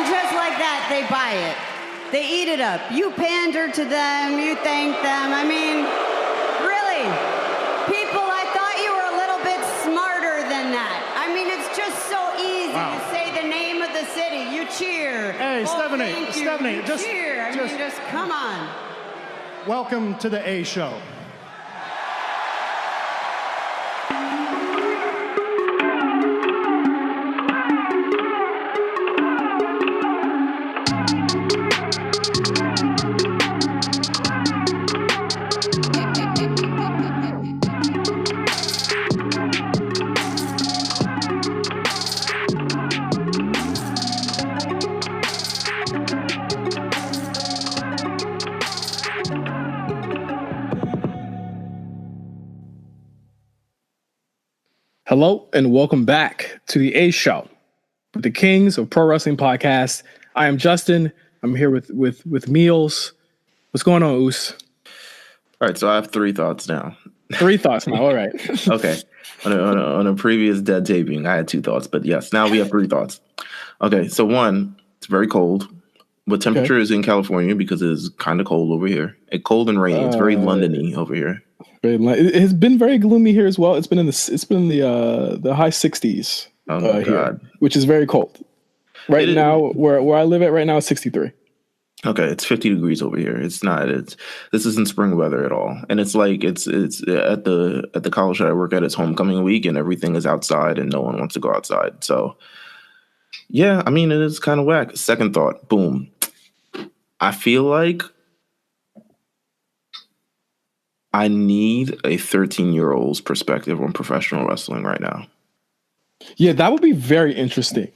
just like that, they buy it. They eat it up. You pander to them, you thank them. I mean, really, people, I thought you were a little bit smarter than that. I mean, it's just so easy to say the name of the city. You cheer. Hey, Stephanie, you cheer. I mean, just come on. Welcome to the A Show. Hello and welcome back to the A Show, the Kings of Pro Wrestling Podcast. I am Justin. I'm here with Meelz. What's going on, Oos? All right, so I have 3 thoughts now. 3 thoughts now. All right. Okay. On a previous dead taping, I had 2 thoughts, but yes, now we have 3 thoughts. Okay, so 1, it's very cold. What temperature is in California because it's kind of cold over here. It's cold and rainy. It's very London-y over here. It has been very gloomy here as well. It's been in the high 60s here, which is very cold. Right now, where I live at right now, it's 63. Okay, it's 50 degrees over here. This isn't spring weather at all. And it's like it's at the college that I work at, it's homecoming week and everything is outside and no one wants to go outside. So yeah, I mean, it is kind of whack. Second thought, boom. I feel like I need a 13-year-old's perspective on professional wrestling right now. Yeah, that would be very interesting.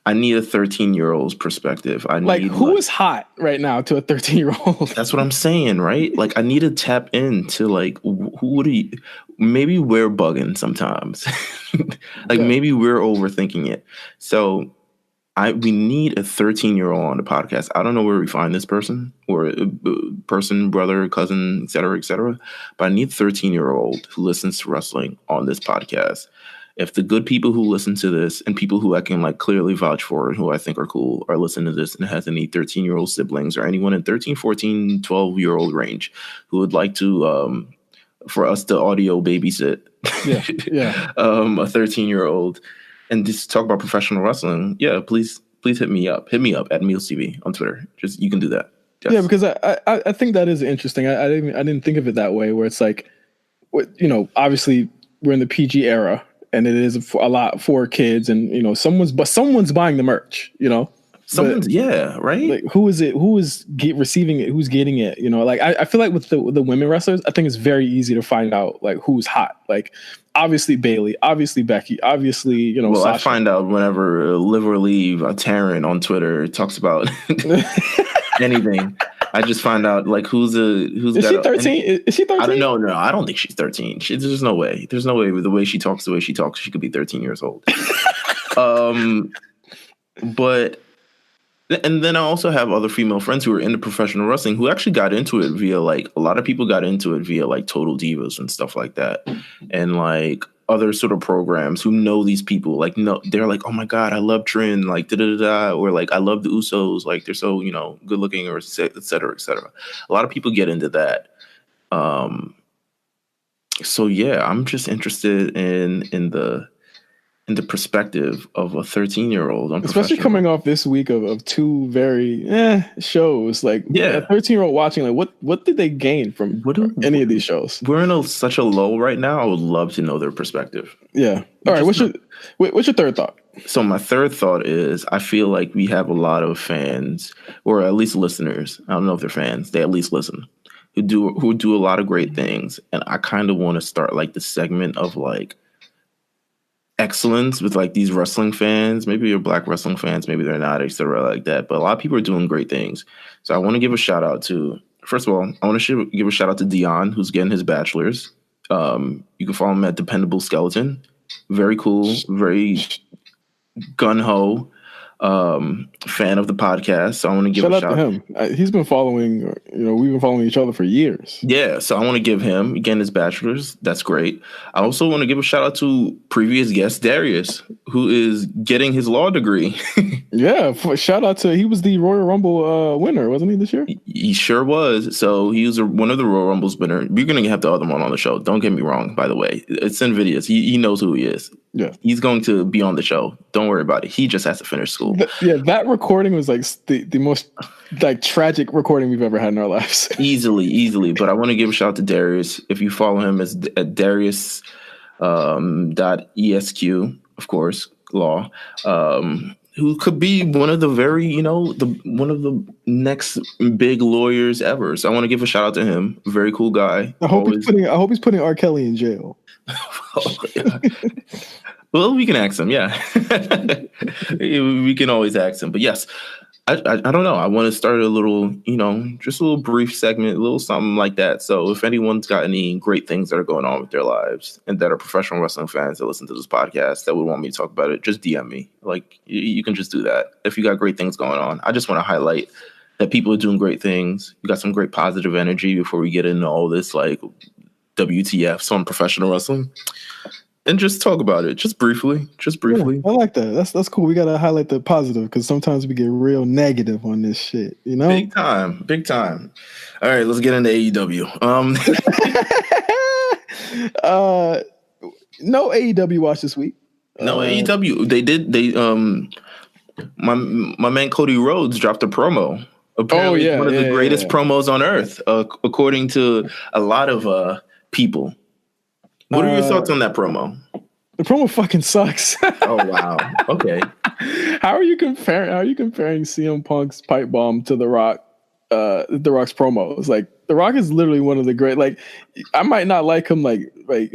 I need a 13-year-old's perspective. Who is hot right now to a 13-year-old? That's what I'm saying, right? Like, I need to tap into, like, maybe we're bugging sometimes. Maybe we're overthinking it. So we need a 13-year-old on the podcast. I don't know where we find this person or person, brother, cousin, et cetera, but I need a 13-year-old who listens to wrestling on this podcast. If the good people who listen to this and people who I can like clearly vouch for and who I think are cool are listening to this and has any 13-year-old siblings or anyone in 13, 14, 12-year-old range who would like to, for us to audio babysit a 13-year-old and just talk about professional wrestling, yeah, please hit me up. Hit me up at Meelz TV on Twitter. Just you can do that. Yes. Yeah, because I think that is interesting. I didn't think of it that way. Where it's like, obviously we're in the PG era, and it is a lot for kids, and someone's buying the merch. Right. Like, who is it? Who is receiving it? Who's getting it? I feel like with the women wrestlers, I think it's very easy to find out like who's hot. Like, obviously Bailey, obviously Becky, obviously Well, Sasha. I find out whenever Live or Leave Taryn on Twitter talks about anything. I just find out like who's is she 13? Is she 13? I don't know. No, I don't think she's 13. There's no way. There's no way with the way she talks, she could be 13 years old. But. And then I also have other female friends who are into professional wrestling who actually got into it via like a lot of people got into it via like Total Divas and stuff like that. And like other sort of programs who know these people, like, no, they're like, oh my God, I love Trin, like, or like, I love the Usos, like, they're so, good looking, or et cetera, et cetera. A lot of people get into that. So yeah, I'm just interested in the perspective of a 13-year-old, especially coming off this week of 2 very shows. Like, a 13-year-old watching, like, what did they gain from any of these shows? We're in such a lull right now. I would love to know their perspective. Yeah. All right. What's your third thought? So my third thought is I feel like we have a lot of fans, or at least listeners. I don't know if they're fans. They at least listen. Who do a lot of great things, and I kind of want to start like the segment of like excellence with like these wrestling fans. Maybe you're black wrestling fans, maybe they're not, etc. like that. But a lot of people are doing great things. So I want to give a shout out to, first of all, I want to give a shout out to Dion, who's getting his bachelor's. You can follow him at Dependable Skeleton. Very cool, very gun-ho. fan of the podcast. So I want to give shout a out shout to him. He's been following. We've been following each other for years. Yeah, so I want to give him again his bachelor's. That's great. I also want to give a shout out to previous guest Darius, who is getting his law degree. Yeah, shout out to he was the Royal Rumble winner, wasn't he this year? He sure was. So he was one of the Royal Rumbles winner. We're gonna have the other one on the show. Don't get me wrong. By the way, it's Invidious. He knows who he is. Yeah, he's going to be on the show. Don't worry about it. He just has to finish school. That recording was like the most like tragic recording we've ever had in our lives. Easily. But I want to give a shout out to Darius. If you follow him, it's at Darius .esq, of course, law. Who could be one of the very, one of the next big lawyers ever. So I want to give a shout out to him. Very cool guy. I hope he's putting R. Kelly in jail. Well, we can ask him. Yeah, we can always ask him. But yes, I don't know. I want to start a little, just a little brief segment, a little something like that. So if anyone's got any great things that are going on with their lives and that are professional wrestling fans that listen to this podcast that would want me to talk about it, just DM me. Like you can just do that. If you got great things going on, I just want to highlight that people are doing great things. You got some great positive energy before we get into all this like WTFs on professional wrestling. And just talk about it, just briefly. Yeah, I like that. That's cool. We gotta highlight the positive because sometimes we get real negative on this shit. Big time. All right, let's get into AEW. No AEW watch this week. No AEW. They did. My man Cody Rhodes dropped a promo. Apparently, one of the greatest promos on earth, according to a lot of people. What are your thoughts on that promo? The promo fucking sucks. Oh wow. Okay. How are you comparing CM Punk's pipe bomb to The Rock's promos? Like The Rock is literally one of the great. Like I might not like him like right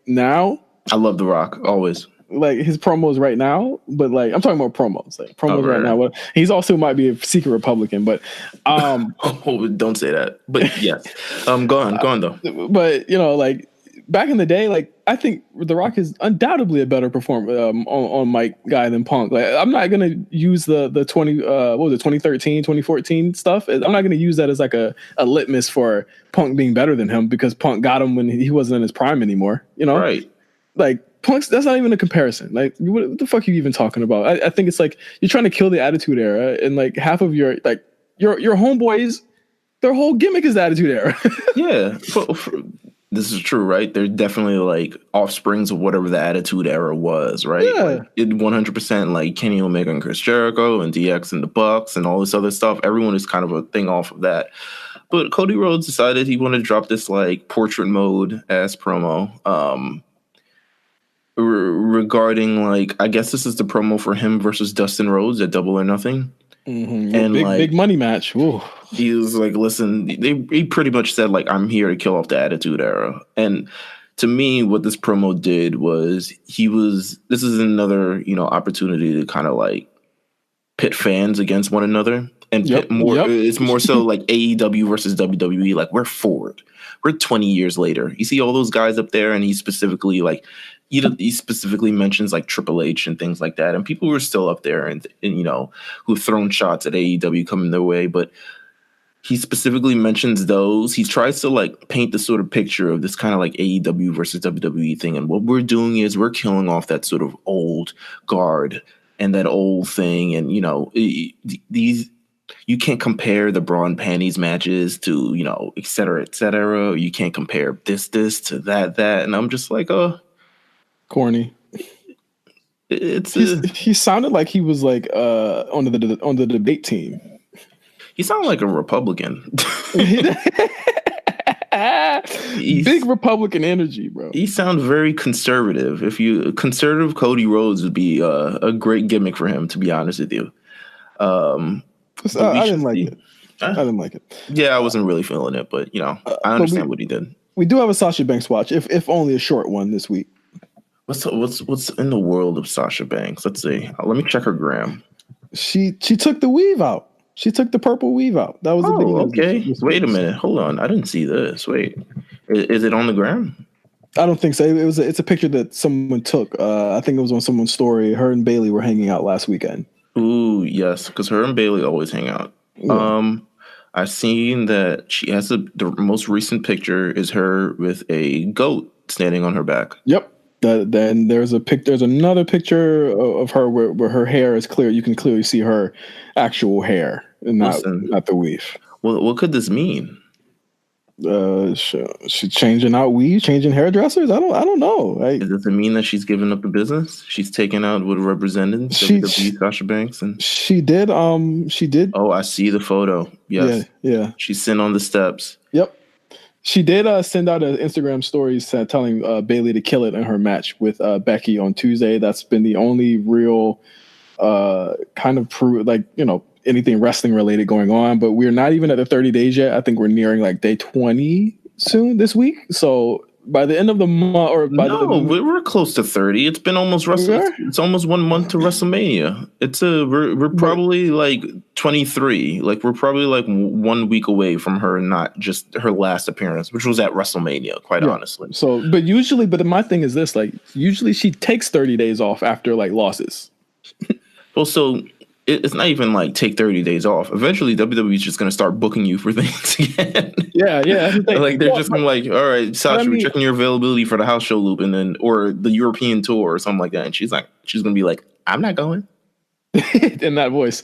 now. I love The Rock always. Like his promos right now, but like I'm talking about promos. Like promos right now. He's also might be a secret Republican, but don't say that. But yes. Go on though. But like back in the day, like I think The Rock is undoubtedly a better performer on mic guy than Punk. Like I'm not gonna use the 2013, 2014 stuff. I'm not gonna use that as like a litmus for Punk being better than him because Punk got him when he wasn't in his prime anymore. Right? Like Punk's, that's not even a comparison. Like what the fuck are you even talking about? I think it's like you're trying to kill the Attitude Era, and like half of your homeboys, their whole gimmick is the Attitude Era. Yeah. This is true, right? They're definitely like offsprings of whatever the Attitude Era was, right? Yeah. Like, it 100% like Kenny Omega and Chris Jericho and DX and the Bucks and all this other stuff. Everyone is kind of a thing off of that. But Cody Rhodes decided he wanted to drop this like portrait mode ass promo regarding like, I guess this is the promo for him versus Dustin Rhodes at Double or Nothing. Mm-hmm. And big money match. Ooh. He was like, listen, he pretty much said like, I'm here to kill off the Attitude Era. And to me, what this promo did was this is another, opportunity to kind of like pit fans against one another and pit more. It's more so like AEW versus WWE. Like we're forward. We're 20 years later. You see all those guys up there and he specifically mentions like Triple H and things like that. And people were still up there and who've thrown shots at AEW coming their way. But he specifically mentions those. He tries to like paint the sort of picture of this kind of like AEW versus WWE thing. And what we're doing is we're killing off that sort of old guard and that old thing. And, these, you can't compare the bra and panties matches to, et cetera, et cetera. You can't compare this to that. And I'm just like, corny. He sounded like he was like on the debate team. He sounded like a Republican. Big Republican energy, bro. He sounds very conservative. Conservative Cody Rhodes would be a great gimmick for him, to be honest with you. I didn't like it. I didn't like it. Yeah, I wasn't really feeling it, but I understand what he did. We do have a Sasha Banks watch, if only a short one this week. What's in the world of Sasha Banks? Let's see. Let me check her gram. She took the weave out. She took the purple weave out. That was a big okay. Wait a minute. Hold on. I didn't see this. Wait. Is it on the gram? I don't think so. It's a picture that someone took. I think it was on someone's story. Her and Bailey were hanging out last weekend. Ooh, yes, because her and Bailey always hang out. Yeah. I've seen that she has the most recent picture is her with a goat standing on her back. Yep. Then there's another picture of her where her hair is clear. You can clearly see her actual hair and not the weave. Well, what could this mean? She changing out weave, changing hairdressers. I don't know. Does it mean that she's giving up the business? She's taken out what represented WWE Sasha Banks, and she did. She did. Oh, I see the photo. Yes. Yeah. She's sitting on the steps. Yep. She did send out an Instagram story telling Bailey to kill it in her match with Becky on Tuesday. That's been the only real kind of anything wrestling related going on. But we're not even at the 30 days yet. I think we're nearing like day 20 soon this week. So by the end of the month, we're close to 30. It's been almost It's almost 1 month to WrestleMania. We're probably like 23. Like we're probably like 1 week away from her not just her last appearance, which was at WrestleMania, quite honestly. So, but my thing is this: like usually she takes 30 days off after like losses. Well, so it's not even like take 30 days off. Eventually, WWE is just going to start booking you for things again. Yeah. Like they're just going to like, all right, Sasha, we're checking your availability for the house show loop, and then or the European tour or something like that. And she's going to be like, I'm not going. In that voice.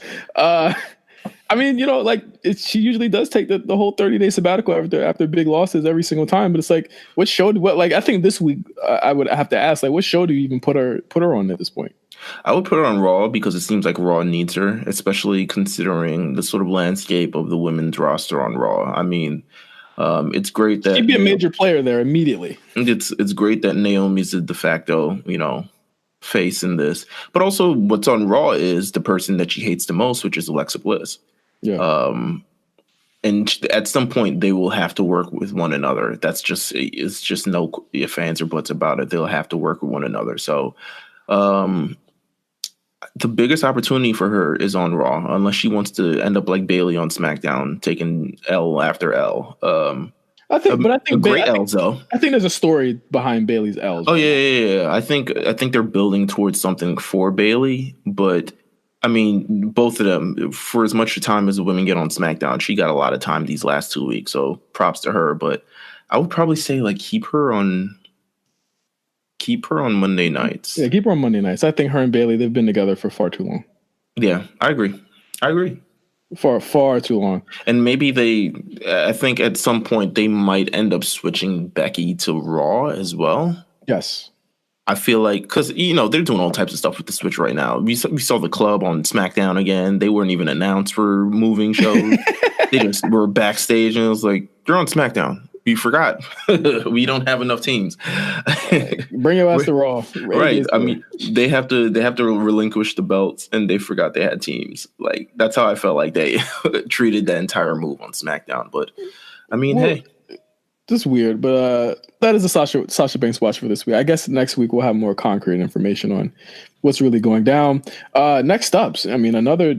She usually does take the whole 30-day sabbatical after big losses every single time. But it's like, I think this week I would have to ask, like, what show do you even put her on at this point? I would put her on Raw because it seems like Raw needs her, especially considering the sort of landscape of the women's roster on Raw. I mean, it's great that she'd be a major player there immediately. It's great that Naomi's the de facto, face in this. But also, what's on Raw is the person that she hates the most, which is Alexa Bliss. Yeah. And at some point, they will have to work with one another. It's just no ifs, ands, or buts about it. They'll have to work with one another. So, the biggest opportunity for her is on Raw, unless she wants to end up like Bailey on SmackDown, taking L after L. I think L's though. I think there's a story behind Bailey's L's. Oh yeah. I think they're building towards something for Bailey, but I mean, both of them, for as much time as the women get on SmackDown, she got a lot of time these last 2 weeks, so props to her. But I would probably say like keep her on Monday nights. Yeah, keep her on Monday nights. I think her and Bailey, they've been together for far too long. Yeah, I agree. Far too long. And maybe I think at some point they might end up switching Becky to Raw as well. Yes. I feel like, because, they're doing all types of stuff with the switch right now. We saw the club on SmackDown again. They weren't even announced for moving shows. They just were backstage and it was like, you're on SmackDown. You forgot. We don't have enough teams. Bring your ass to Raw. Right. I mean, they have to relinquish the belts, and they forgot they had teams. Like, that's how I felt like they treated that entire move on SmackDown. But I mean, hey. Just weird, but that is a Sasha Banks watch for this week. I guess next week we'll have more concrete information on what's really going down. Next up, another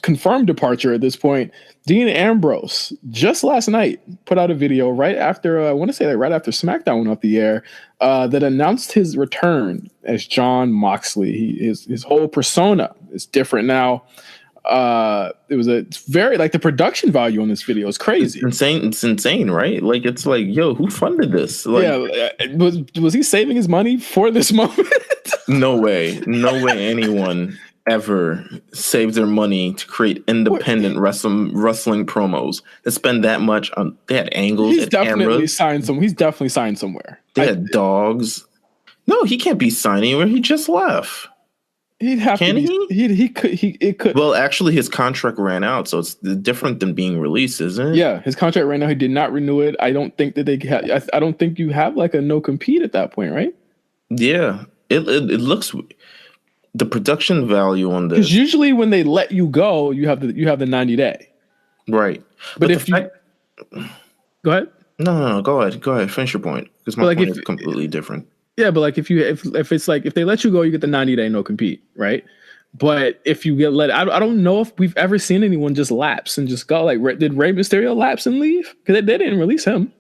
confirmed departure at this point. Dean Ambrose just last night put out a video right after SmackDown went off the air that announced his return as Jon Moxley. His whole persona is different now. It's very the production value on this video is crazy. It's insane, right? Like, it's like, yo, who funded this? Like, was he saving his money for this moment? No way anyone ever saved their money to create independent wrestling promos that spend that much on. They had angles. He's definitely signed somewhere. They had dogs. No, he can't be signing anywhere. He just left. He'd have Can to. It could. Well, actually, his contract ran out, so it's different than being released, isn't it? Yeah, his contract ran out. He did not renew it. I don't think that I don't think you have like a no compete at that point, right? Yeah, it looks. The production value on this, because usually when they let you go, you have the 90-day. Right. But if you go ahead. No, go ahead. Finish your point, because my point is completely different. Yeah, but like if they let you go, you get the 90-day no compete, right? But if you get let, I don't know if we've ever seen anyone just lapse and just go. Like, did Rey Mysterio lapse and leave? Because they didn't release him.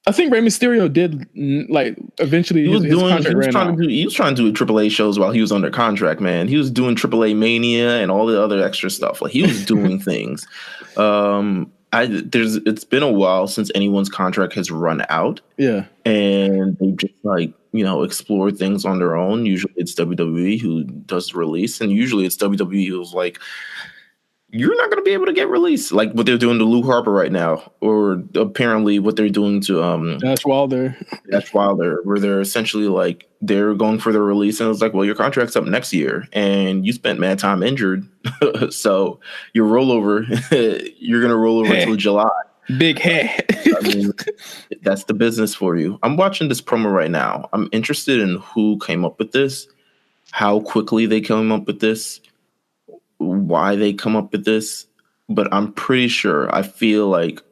I think Rey Mysterio did like eventually his contract ran out. He was trying to do AAA shows while he was under contract, man. He was doing AAA Mania and all the other extra stuff. Like he was doing things. It's been a while since anyone's contract has run out. Yeah. And they just like, explore things on their own. Usually it's WWE who does the release, and usually it's WWE who's like, you're not going to be able to get released, like what they're doing to Luke Harper right now, or apparently what they're doing to Dash Wilder, where they're essentially like they're going for the release, and it's like, well, your contract's up next year, and you spent mad time injured, so your rollover, you're going to roll over until July. Big hair. I mean, that's the business for you. I'm watching this promo right now. I'm interested in who came up with this, how quickly they came up with this, why they come up with this, but I'm pretty sure, I feel like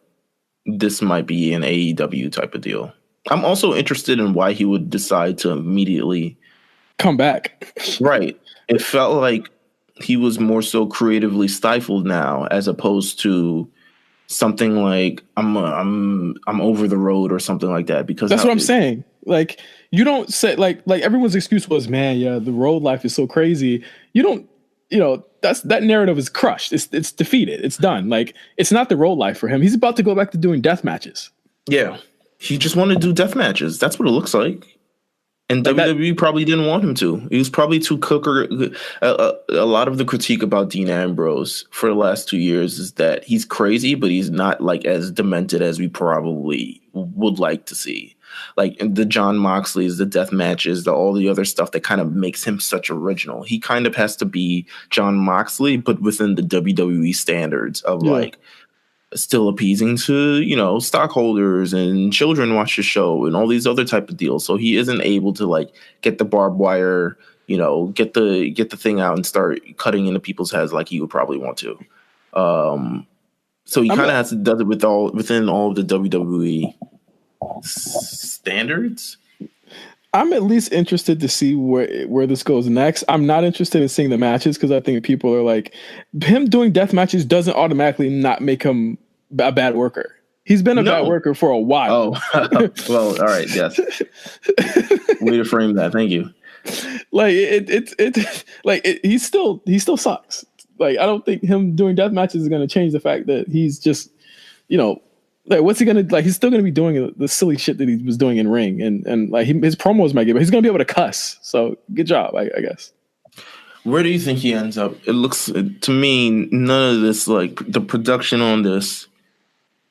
this might be an AEW type of deal. I'm also interested in why he would decide to immediately come back. Right. It felt like he was more so creatively stifled now, as opposed to something like I'm over the road or something like that. Because that's what I'm saying. Like, you don't say like everyone's excuse was, man, yeah, the road life is so crazy. You don't. That narrative is crushed. It's defeated. It's done. Like, it's not the road life for him. He's about to go back to doing death matches. Yeah, he just wanted to do death matches. That's what it looks like. And like WWE probably didn't want him to. He was probably too cooker. A lot of the critique about Dean Ambrose for the last 2 years is that he's crazy, but he's not like as demented as we probably would like to see. Like the Jon Moxleys, the death matches, all the other stuff that kind of makes him such original. He kind of has to be Jon Moxley, but within the WWE standards of like still appeasing to, stockholders and children watch the show and all these other type of deals. So he isn't able to like get the barbed wire, get the thing out and start cutting into people's heads like he would probably want to. So he kind of has to do it within all of the WWE standards. I'm at least interested to see where this goes next. I'm not interested in seeing the matches because I think people are like, him doing death matches doesn't automatically not make him a bad worker. He's been a bad worker for a while. Oh, well, all right, yes. Way to frame that. Thank you. Like he still sucks. Like, I don't think him doing death matches is going to change the fact that he's just, like, what's he gonna like? He's still gonna be doing the silly shit that he was doing in ring, and like his promos might get, but he's gonna be able to cuss. So good job, I guess. Where do you think he ends up? It looks to me none of this, like the production on this.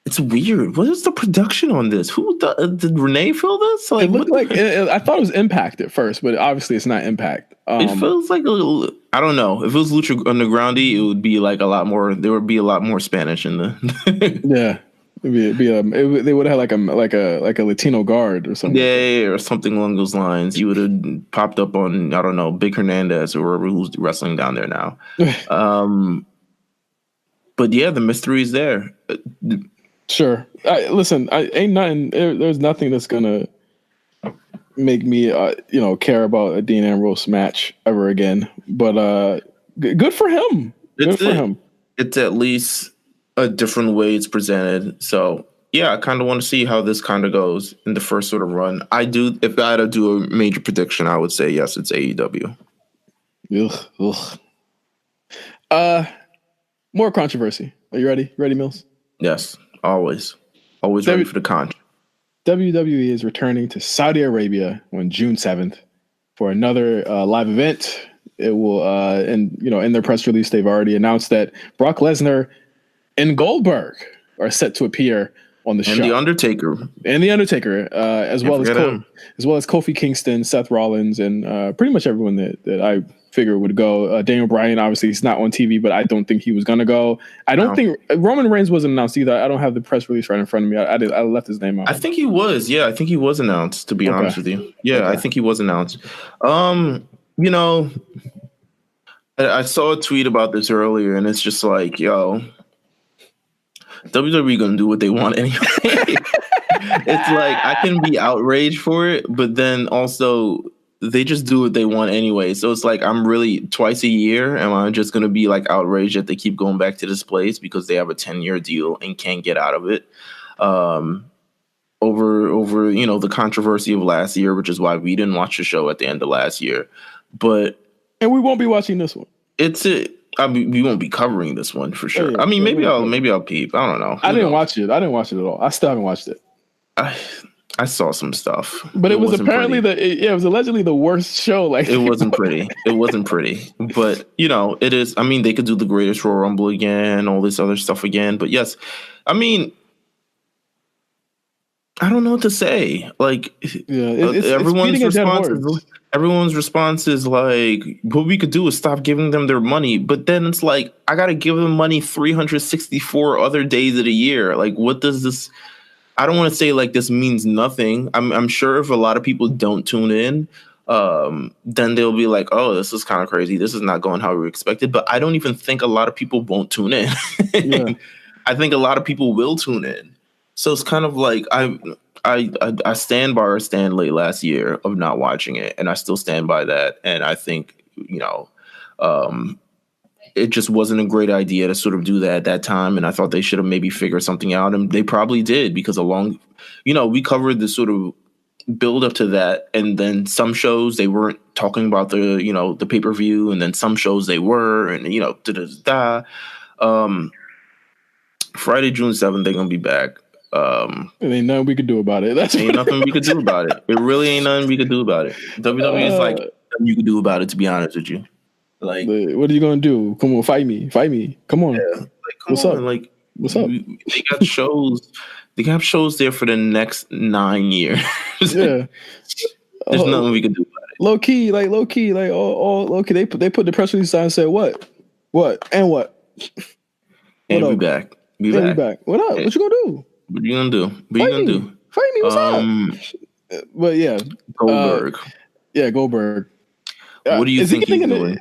It's weird. What is the production on this? Did Renee feel this? Like, it looked like I thought it was Impact at first, but obviously it's not Impact. It feels like I don't know. If it was Lucha Undergroundy, it would be like a lot more. There would be a lot more Spanish in the. Yeah. They would have like a Latino guard or something. Yeah, or something along those lines. You would have popped up on, I don't know, Big Hernandez or whoever who's wrestling down there now. But yeah, the mystery is there. Sure. Listen, ain't nothing. There's nothing that's gonna make me, care about a Dean Ambrose match ever again. But good for him. It's at least a different way it's presented. So yeah, I kind of want to see how this kind of goes in the first sort of run. If I had to do a major prediction, I would say yes, it's AEW. More controversy. Are you ready? Ready, Meelz? Yes, always ready for the con. WWE is returning to Saudi Arabia on June 7th for another live event. It will, in their press release, they've already announced that Brock Lesnar and Goldberg are set to appear on the show. And The Undertaker. As well as Kofi Kingston, Seth Rollins, and pretty much everyone that I figure would go. Daniel Bryan, obviously, he's not on TV, but I don't think he was going to go. I don't think Roman Reigns wasn't announced either. I don't have the press release right in front of me. I left his name out. I think he was. Yeah, I think he was announced, to be honest with you. Yeah, okay. I think he was announced. I saw a tweet about this earlier, and it's just like, yo, WWE gonna do what they want anyway. It's like I can be outraged for it, but then also they just do what they want anyway. So it's like I'm really twice a year. Am I just gonna be like outraged that they keep going back to this place because they have a 10-year deal and can't get out of it? over the controversy of last year, which is why we didn't watch the show at the end of last year. But we won't be watching this one. I mean, we won't be covering this one for sure. Yeah, I mean, maybe I'll peep. I don't know. I didn't watch it. I didn't watch it at all. I still haven't watched it. I saw some stuff, but it was apparently it was allegedly the worst show. Like, it wasn't pretty. It wasn't pretty. But it is. I mean, they could do the Greatest Royal Rumble again, all this other stuff again. But yes, I mean, I don't know what to say. Like, everyone's response is like, what we could do is stop giving them their money. But then it's like, I got to give them money 364 other days of the year. Like, what does this? I don't want to say like this means nothing. I'm sure if a lot of people don't tune in, then they'll be like, oh, this is kind of crazy. This is not going how we expected. But I don't even think a lot of people won't tune in. Yeah. I think a lot of people will tune in. So it's kind of like I stand by or stand late last year of not watching it, and I still stand by that. And I think it just wasn't a great idea to sort of do that at that time. And I thought they should have maybe figured something out, and they probably did, because we covered the sort of build up to that, and then some shows they weren't talking about the pay-per-view, and then some shows they were, and Friday, June 7th, they're gonna be back. It ain't nothing we could do about it. Ain't nothing we could do about it. It really ain't nothing we could do about it. WWE is like nothing you could do about it, to be honest with you. Like, what are you gonna do? Come on, fight me. Come on. Yeah, what's up? Like, what's up? They got shows. They have shows there for the next 9 years. Yeah, there's nothing we can do about it. Low key. They put the press release out and said what, and what. And we back. We back. What up? Hey. What you gonna do? What you gonna do? Fight me. What's up? But yeah, Goldberg. Goldberg. What do you think he's doing?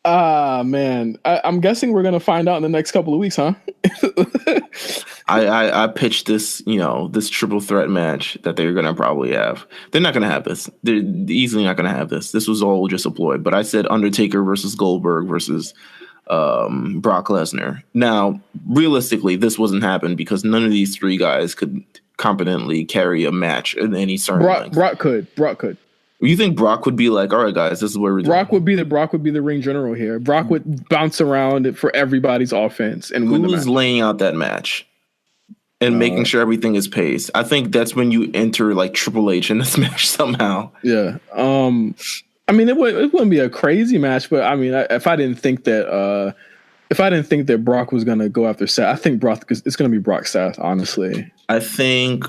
Man, I'm guessing we're gonna find out in the next couple of weeks, huh? I pitched this, this triple threat match that they're gonna probably have. They're not gonna have this. They're easily not gonna have this. This was all just a ploy. But I said Undertaker versus Goldberg versus Brock Lesnar. Now, realistically, this wasn't happen because none of these three guys could competently carry a match in any certain length. Brock could. You think Brock would be like, all right, guys, this is where we're doing? Brock would be the ring general here. Brock would bounce around for everybody's offense and win the match. Who is laying out that match and making sure everything is paced? I think that's when you enter like Triple H in this match somehow. Yeah. I mean, it wouldn't be a crazy match, but I mean, if I didn't think that Brock was gonna go after Seth, I think it's gonna be Brock Seth. Honestly, I think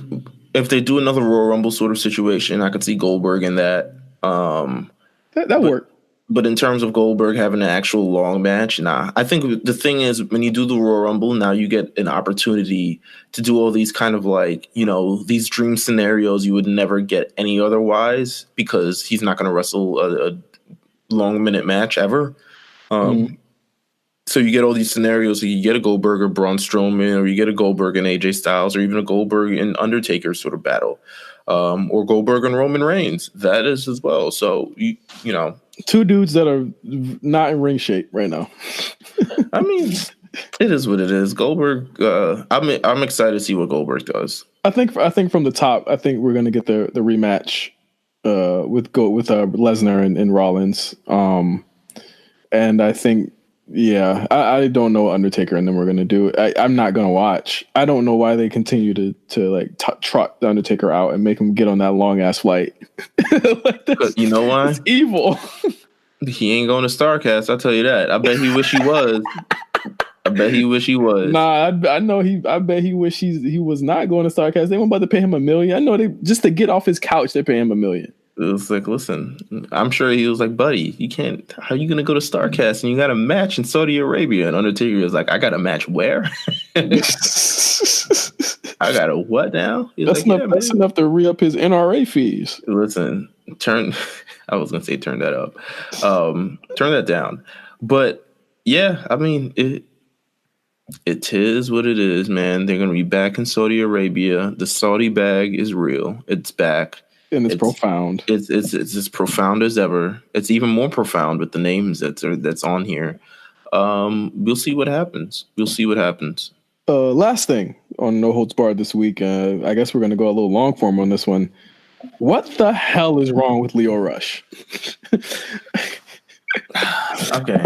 if they do another Royal Rumble sort of situation, I could see Goldberg in that. That worked. But in terms of Goldberg having an actual long match, nah. I think the thing is, when you do the Royal Rumble, now you get an opportunity to do all these kind of like, these dream scenarios you would never get any otherwise, because he's not going to wrestle a long minute match ever. So you get all these scenarios. So you get a Goldberg or Braun Strowman, or you get a Goldberg and AJ Styles, or even a Goldberg and Undertaker sort of battle. Or Goldberg and Roman Reigns. That is as well. So, two dudes that are not in ring shape right now. I mean, it is what it is. Goldberg, I'm excited to see what Goldberg does. I think from the top, I think we're going to get the rematch with Lesnar and Rollins. And I think, I don't know what Undertaker and them we're going to do. I'm not going to watch. I don't know why they continue to trot the Undertaker out and make him get on that long ass flight. You know why? It's evil. He ain't going to StarCast. I'll tell you that. I bet he wish he was. Nah, I know I bet he wish he was not going to StarCast. They weren't about to pay him $1 million. I know just to get off his couch, they pay him $1 million. It was like, listen, I'm sure he was like, buddy, you can't. How are you going to go to StarCast and you got a match in Saudi Arabia? And Undertaker was like, I got a match where? I got a what now? That's enough to re-up his NRA fees. Listen, I was going to say turn that up. Turn that down. But yeah, I mean, it is what it is, man. They're going to be back in Saudi Arabia. The Saudi bag is real. It's back. And it's profound. It's as profound as ever. It's even more profound with the names that's on here. We'll see what happens. Last thing on No Holds Barred this week. I guess we're going to go a little long form on this one. What the hell is wrong with Lio Rush? Okay.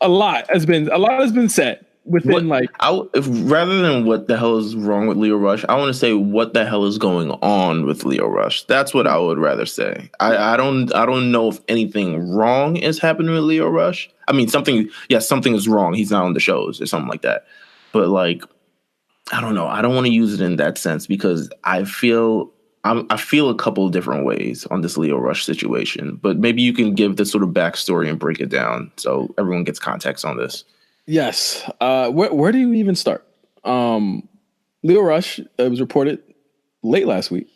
A lot has been said within rather than what the hell is wrong with Lio Rush, I want to say what the hell is going on with Lio Rush. That's what I would rather say. I don't know if anything wrong is happening with Lio Rush. I mean, something is wrong. He's not on the shows or something like that. But like, I don't know. I don't want to use it in that sense because I feel a couple of different ways on this Lio Rush situation. But maybe you can give the sort of backstory and break it down so everyone gets context on this. Yes. Where do you even start? Lio Rush, it was reported late last week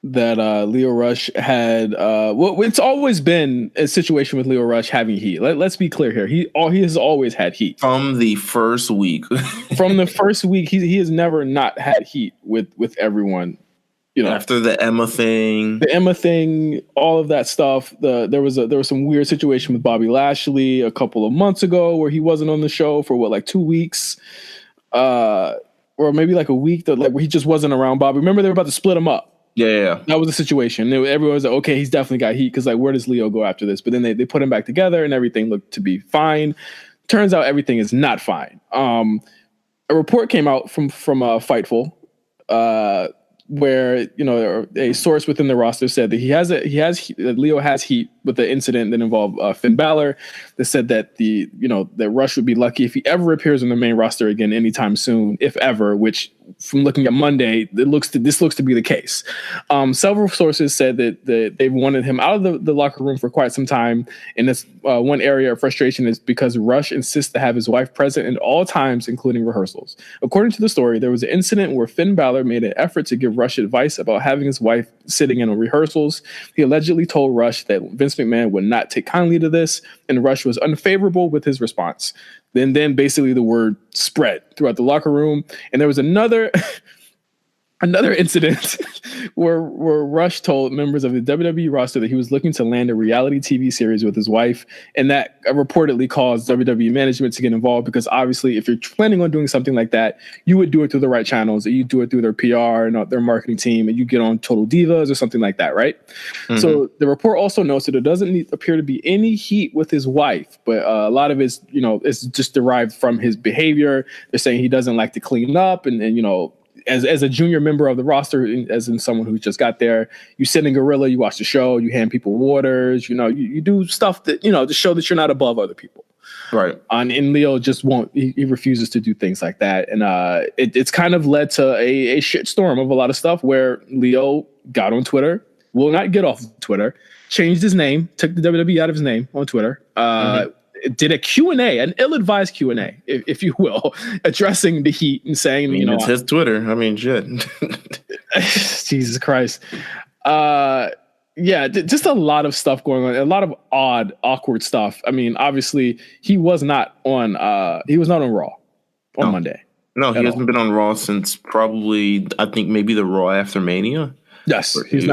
that Lio Rush had it's always been a situation with Lio Rush having heat. Let's be clear here. He has always had heat from the first week. From the first week, he has never not had heat with everyone. You know, after the Emma thing, all of that stuff. There was some weird situation with Bobby Lashley a couple of months ago where he wasn't on the show for 2 weeks, or maybe like a week where he just wasn't around Bobby. Remember they were about to split him up. Yeah. That was the situation. Everyone was like, okay, he's definitely got heat because where does Lio go after this? But then they put him back together and everything looked to be fine. Turns out everything is not fine. A report came out from Fightful. Where a source within the roster said that Lio has heat with the incident that involved Finn Balor. That said that that Rush would be lucky if he ever appears on the main roster again anytime soon, if ever. Which, from looking at Monday, this looks to be the case. Several sources said that they've wanted him out of the locker room for quite some time, and that's one area of frustration is because Rush insists to have his wife present at all times, including rehearsals. According to the story, there was an incident where Finn Balor made an effort to give Rush advice about having his wife sitting in on rehearsals. He allegedly told Rush that Vince McMahon would not take kindly to this, and Rush was unfavorable with his response. Then basically the word spread throughout the locker room, and there was another incident where Rush told members of the WWE roster that he was looking to land a reality TV series with his wife, and that reportedly caused WWE management to get involved because obviously if you're planning on doing something like that, you would do it through the right channels, you do it through their PR and their marketing team, and you get on Total Divas or something like that, right? Mm-hmm. So the report also notes that there doesn't appear to be any heat with his wife, but a lot of it's just derived from his behavior. They're saying he doesn't like to clean up, and as a junior member of the roster, as in someone who just got there, you sit in Gorilla, you watch the show, you hand people waters, you do stuff that, to show that you're not above other people. Right. And Lio just won't, he refuses to do things like that. And it's kind of led to a shitstorm of a lot of stuff where Lio got on Twitter, will not get off Twitter, changed his name, took the WWE out of his name on Twitter, did a Q&A, an ill-advised Q&A, if you will, addressing the heat and saying, it's his Twitter. I mean, shit. Jesus Christ. Just a lot of stuff going on, a lot of awkward stuff. I mean, obviously he was not on Raw on Monday. No, he hasn't been on Raw since probably, I think maybe the Raw after Mania. Yes, he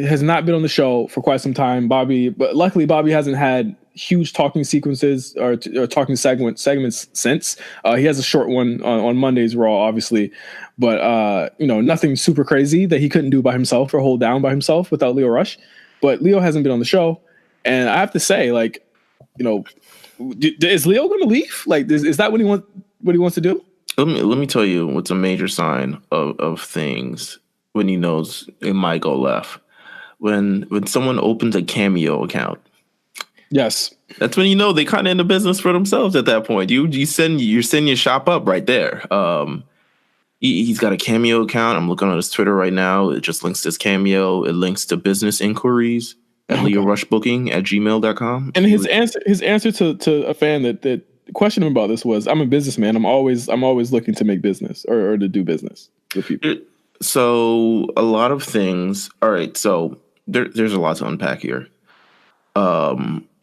has not been on the show for quite some time. But luckily Bobby hasn't had huge talking sequences or talking segments since. He has a short one on Monday's Raw, obviously, but nothing super crazy that he couldn't do by himself or hold down by himself without Lio Rush. But Lio hasn't been on the show, and I have to say, is Lio going to leave? Is that what he wants to do? Let me tell you what's a major sign of things when he knows it might go left. When someone opens a Cameo account. Yes. That's when they kind of in the business for themselves at that point. You're setting your shop up right there. He's got a Cameo account. I'm looking on his Twitter right now. It just links to his Cameo. It links to business inquiries at LioRushBooking@gmail.com. And his answer to a fan that questioned him about this was, I'm a businessman. I'm always looking to make business or to do business with people. So a lot of things. All right. So there's a lot to unpack here.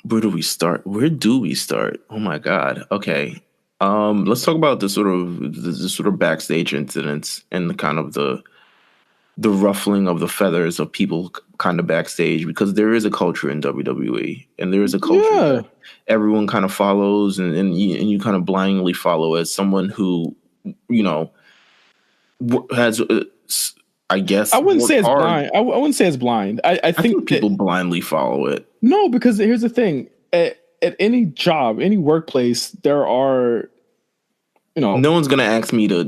Where do we start? Oh my God. Okay. Let's talk about the sort of backstage incidents and the kind of the the ruffling of the feathers of people kind of backstage, because there is a culture in WWE, and there is a culture that everyone kind of follows, and you kind of blindly follow as someone who, has, I guess, I wouldn't say it's hard. blind. I wouldn't say it's blind. I think people blindly follow it. No, because here's the thing. At any job, any workplace, there are, no one's gonna ask me to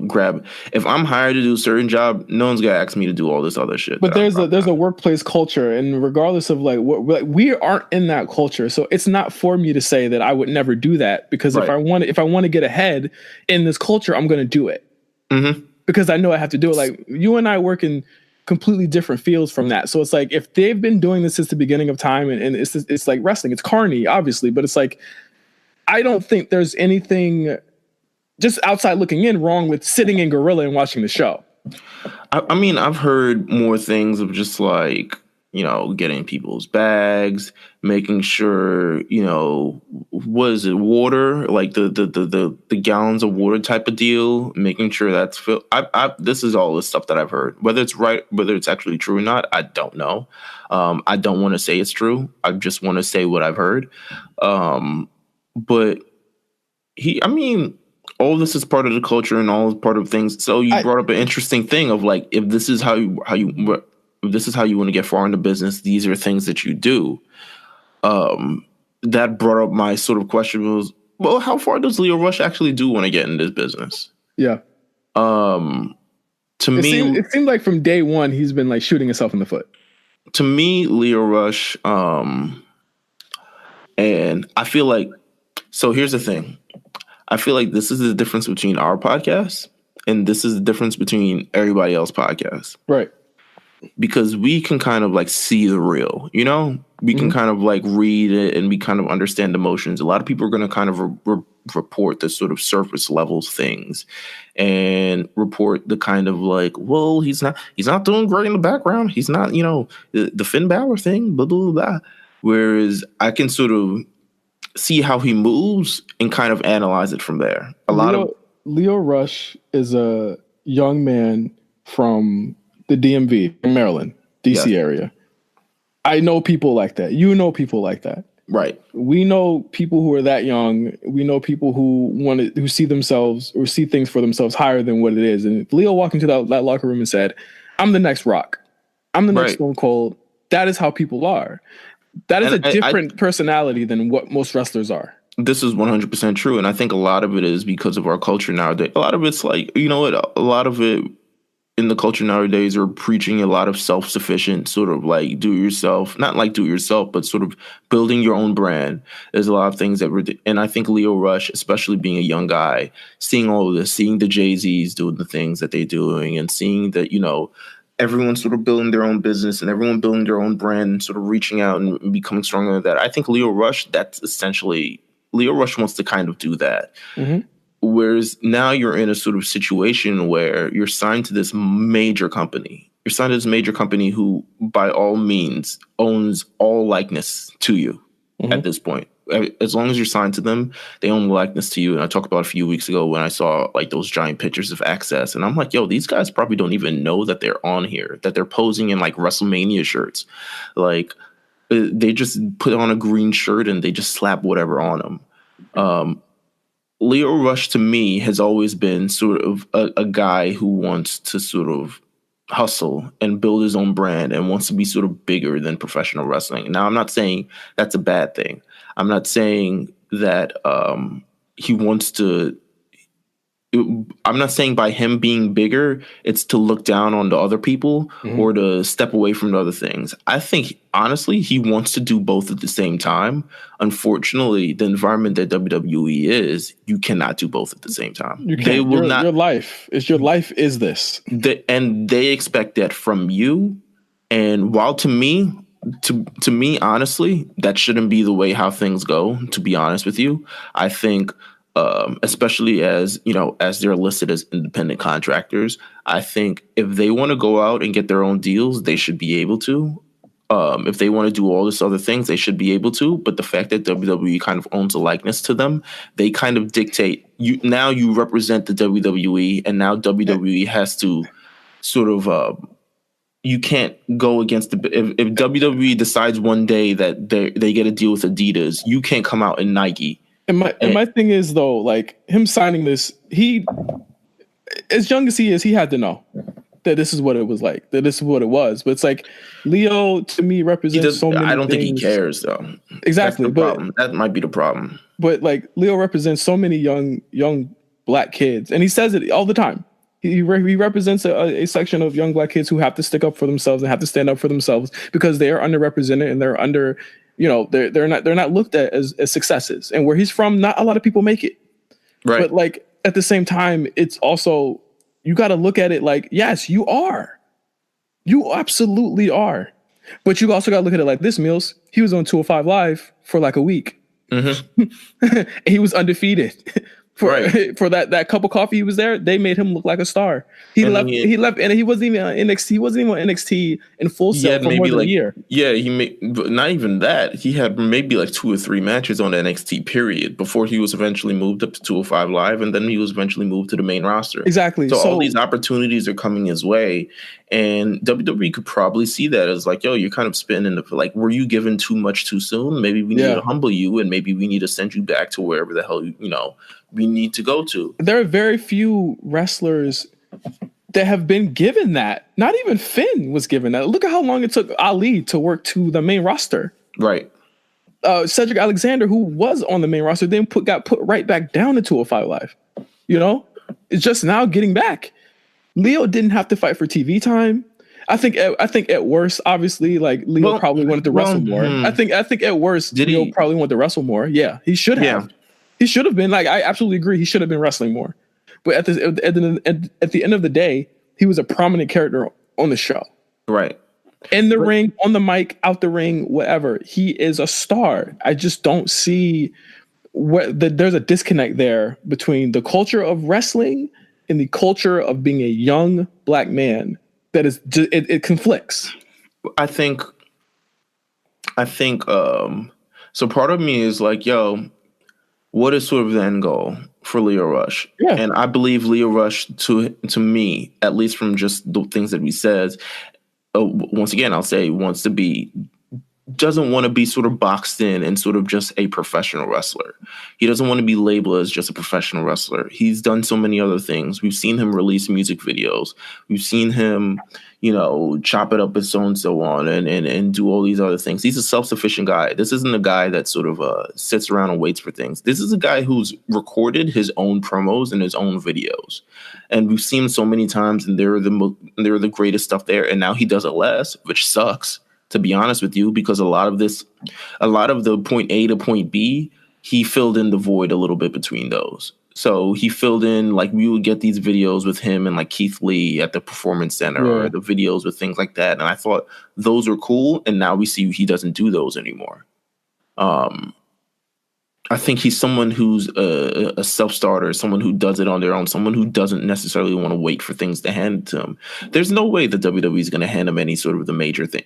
grab. If I'm hired to do a certain job, no one's gonna ask me to do all this other shit. But there's a workplace culture, and regardless of we aren't in that culture, so it's not for me to say that I would never do that, because if I want to get ahead in this culture, I'm gonna do it, because I know I have to do it. Like, you and I work in completely different fields from that, so it's like, if they've been doing this since the beginning of time, and it's like wrestling, it's carny, obviously, but it's like, I don't think there's anything, just outside looking in, wrong with sitting in Gorilla and watching the show. I mean, I've heard more things of just like, getting people's bags, making sure, what is it, water, like the gallons of water type of deal, making sure that's filled. This is all the stuff that I've heard. Whether it's right, whether it's actually true or not, I don't know. I don't want to say it's true. I just want to say what I've heard. But all this is part of the culture and all is part of things. So you brought up an interesting thing of like, if this is how you want to get far into business, these are things that you do. That brought up my sort of question was, well, how far does Lio Rush actually do want to get in this business? Yeah. To me, it seemed like from day one, he's been like shooting himself in the foot. To me, Lio Rush, and I feel like, so here's the thing. I feel like this is the difference between our podcast and this is the difference between everybody else's podcast. Right. Because we can kind of like see the real, we can kind of like read it and we kind of understand emotions. A lot of people are going to kind of report the sort of surface levels things and report the kind of like, well, he's not doing great in the background. He's not, the Finn Balor thing, blah, blah, blah. Whereas I can sort of see how he moves and kind of analyze it from there. Lio Rush is a young man from the DMV, Maryland, DC area. I know people like that. You know people like that. Right. We know people who are that young. We know people who see themselves or see things for themselves higher than what it is. And if Lio walked into that locker room and said, I'm the next Rock, I'm the next Stone Cold, that is how people are. That is a different personality than what most wrestlers are. This is 100% true. And I think a lot of it is because of our culture nowadays. A lot of it's like, a lot of it in the culture nowadays are preaching a lot of self-sufficient sort of like do-it-yourself, not like do-it-yourself, but sort of building your own brand. There's a lot of things and I think Lio Rush, especially being a young guy, seeing all of this, seeing the Jay-Z's doing the things that they're doing and seeing that, everyone sort of building their own business and everyone building their own brand and sort of reaching out and becoming stronger than that. I think Lio Rush wants to kind of do that. Mm-hmm. Whereas now you're in a sort of situation where you're signed to this major company. You're signed to this major company who, by all means, owns all likeness to you at this point. As long as you're signed to them, they own the likeness to you. And I talked about a few weeks ago when I saw like those giant pictures of Access. And I'm like, yo, these guys probably don't even know that they're on here, that they're posing in like WrestleMania shirts. Like they just put on a green shirt and they just slap whatever on them. Lio Rush to me has always been sort of a guy who wants to sort of hustle and build his own brand and wants to be sort of bigger than professional wrestling. Now, I'm not saying that's a bad thing. I'm not saying that he wants to. I'm not saying by him being bigger, it's to look down on the other people or to step away from the other things. I think, honestly, he wants to do both at the same time. Unfortunately, the environment that WWE is, you cannot do both at the same time. You can't. They will not. Your life is this. And they expect that from you. And while to me, honestly, that shouldn't be the way how things go, to be honest with you. I think especially as they're listed as independent contractors, I think if they want to go out and get their own deals, they should be able to. If they want to do all this other things, they should be able to. But the fact that WWE kind of owns a likeness to them, they kind of dictate you. Now you represent the WWE, and now WWE has to sort of. You can't go against if WWE decides one day that they get a deal with Adidas, you can't come out in Nike. And my thing is though, like him signing this, he, as young as he is, he had to know that this is what it was like, that this is what it was. But it's like Lio to me represents so many. I don't think he things. cares though. Exactly, That's the problem. That might be the problem. But like Lio represents so many young black kids, and he says it all the time. He represents a section of young black kids who have to stick up for themselves and have to stand up for themselves because they are underrepresented and they're under, they're not looked at as successes. And where he's from, not a lot of people make it. Right. But like at the same time, it's also, you got to look at it like, yes, you are. You absolutely are. But you also got to look at it like this, Meelz. He was on 205 Live for like a week. Mm-hmm. He was undefeated. For that cup of coffee he was there, they made him look like a star. He left, and he wasn't even on NXT. He wasn't even on NXT in full set for more than a year. Yeah, not even that. He had maybe like 2 or 3 matches on the NXT period before he was eventually moved up to 205 Live, and then he was eventually moved to the main roster. Exactly. So all these opportunities are coming his way, and WWE could probably see that as like, yo, you're kind of spinning the like, were you given too much too soon? Maybe we need to humble you, and maybe we need to send you back to wherever the hell we need to go to. There are very few wrestlers that have been given that. Not even Finn was given that. Look at how long it took Ali to work to the main roster. Right. Cedric Alexander, who was on the main roster, then got put right back down to 205 Live. It's just now getting back. Lio didn't have to fight for TV time. I think at worst, obviously, like Lio probably wanted to wrestle more. I think at worst, Lio probably wanted to wrestle more. Yeah, he should have. Yeah. He should have been, like, I absolutely agree. He should have been wrestling more. But at the end of the day, he was a prominent character on the show. Right. In the ring, on the mic, out the ring, whatever. He is a star. I just don't see there's a disconnect there between the culture of wrestling and the culture of being a young black man. That is, it conflicts. I think, so part of me is like, yo, what is sort of the end goal for Lio Rush? Yeah. And I believe Lio Rush, to me, at least from just the things that he says, once again, I'll say doesn't want to be sort of boxed in and sort of just a professional wrestler. He doesn't want to be labeled as just a professional wrestler. He's done so many other things. We've seen him release music videos. We've seen him, chop it up with so on and do all these other things. He's a self-sufficient guy. This isn't a guy that sort of sits around and waits for things. This is a guy who's recorded his own promos and his own videos. And we've seen so many times, and they're the greatest stuff there. And now he does it less, which sucks, to be honest with you, because a lot of the point A to point B, he filled in the void a little bit between those. So he filled in, like, we would get these videos with him and like Keith Lee at the Performance Center, or the videos with things like that. And I thought those were cool. And now we see he doesn't do those anymore. I think he's someone who's a self-starter, someone who does it on their own, someone who doesn't necessarily want to wait for things to hand to him. There's no way that WWE is going to hand him any sort of the major thing.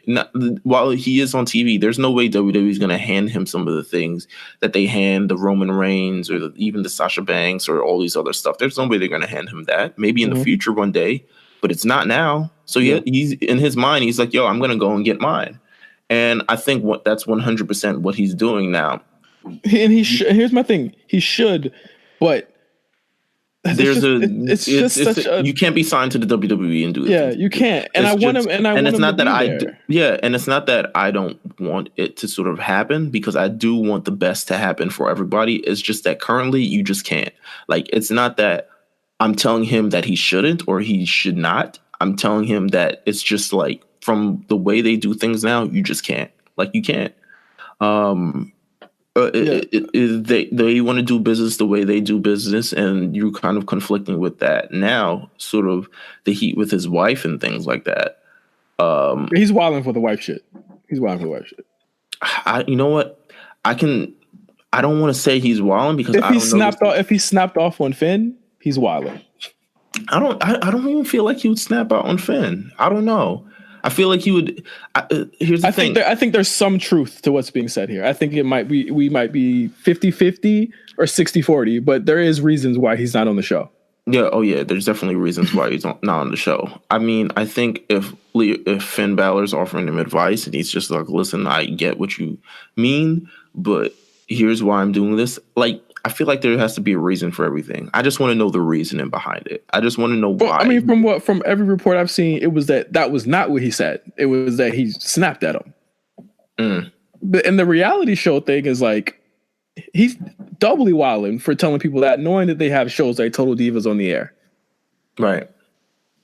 While he is on TV, there's no way WWE is going to hand him some of the things that they hand the Roman Reigns or even the Sasha Banks or all these other stuff. There's no way they're going to hand him that. Maybe in the future one day, but it's not now. So he's in his mind, he's like, yo, I'm going to go and get mine. And I think that's 100% what he's doing now. And here's my thing. He should, but you can't be signed to the WWE and do it. Yeah, you can't. And I want him. And it's not that and it's not that I don't want it to sort of happen, because I do want the best to happen for everybody. It's just that currently you just can't. Like, it's not that I'm telling him that he shouldn't or he should not. I'm telling him that it's just like, from the way they do things now, you just can't. Like, you can't. They want to do business the way they do business, and you're kind of conflicting with that now, sort of the heat with his wife and things like that. He's wilding for the wife shit. You know what? I don't want to say he's wilding, because if he snapped off on Finn, he's wilding. I don't even feel like he would snap out on Finn. I don't know. I feel like he would. Here's the thing. I think there's some truth to what's being said here. I think we might be 50-50 or 60-40, but there is reasons why he's not on the show. Yeah. Oh, yeah. There's definitely reasons why he's not on the show. I mean, I think if Finn Balor's offering him advice and he's just like, listen, I get what you mean, but here's why I'm doing this. Like, I feel like there has to be a reason for everything. I just want to know the reasoning behind it. I just want to know why. Well, I mean, from every report I've seen, it was that was not what he said. It was that he snapped at him. And the reality show thing is like, he's doubly wilding for telling people that, knowing that they have shows like Total Divas on the air. Right.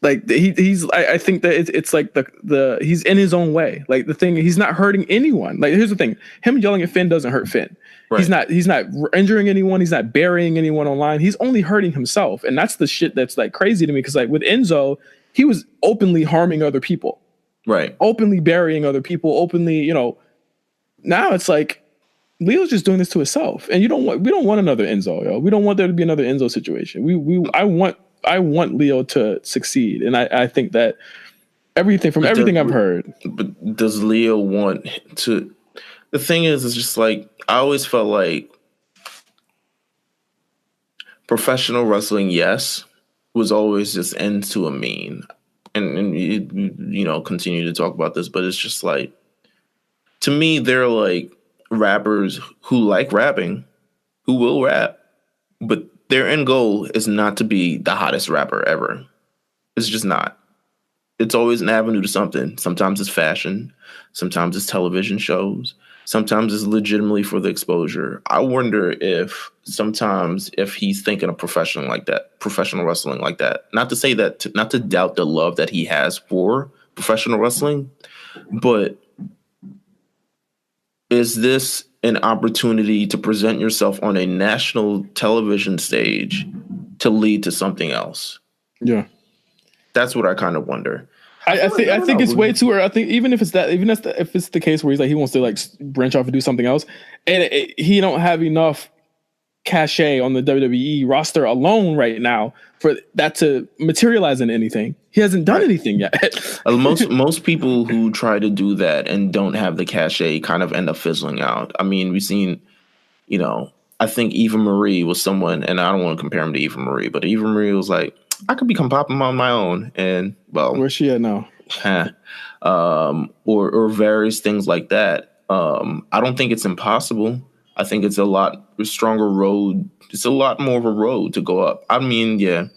Like I think that it's like the he's in his own way. Like the thing, he's not hurting anyone. Like here's the thing, him yelling at Finn doesn't hurt Finn. Right. He's not injuring anyone. He's not burying anyone online. He's only hurting himself. And that's the shit that's like crazy to me. Cause like with Enzo, he was openly harming other people. Right. Openly burying other people, openly, now it's like Leo's just doing this to himself. And we don't want another Enzo, yo. We don't want there to be another Enzo situation. I want Lio to succeed. And I think that everything I've heard. But does Lio want to? The thing is, it's just like, I always felt like professional wrestling, yes, was always just end to a mean. And continue to talk about this, but it's just like, to me, they're like rappers who like rapping, who will rap, but their end goal is not to be the hottest rapper ever. It's just not. It's always an avenue to something. Sometimes it's fashion. Sometimes it's television shows. Sometimes it's legitimately for the exposure. I wonder if sometimes if he's thinking of professional wrestling like that, not to say that, not to doubt the love that he has for professional wrestling, but is this an opportunity to present yourself on a national television stage to lead to something else? Yeah. That's what I kind of wonder. I think it's way too early. I think even if it's the case where he's like, he wants to like branch off and do something else, and he don't have enough cachet on the WWE roster alone right now for that to materialize in anything. He hasn't done anything yet. Most people who try to do that and don't have the cachet kind of end up fizzling out. I mean, we've seen, I think Eva Marie was someone, and I don't want to compare him to Eva Marie, but Eva Marie was like, I could become popping on my own, and well, where's she at now? Or various things like that. I don't think it's impossible. I think it's a lot stronger road. It's a lot more of a road to go up. I mean, yeah,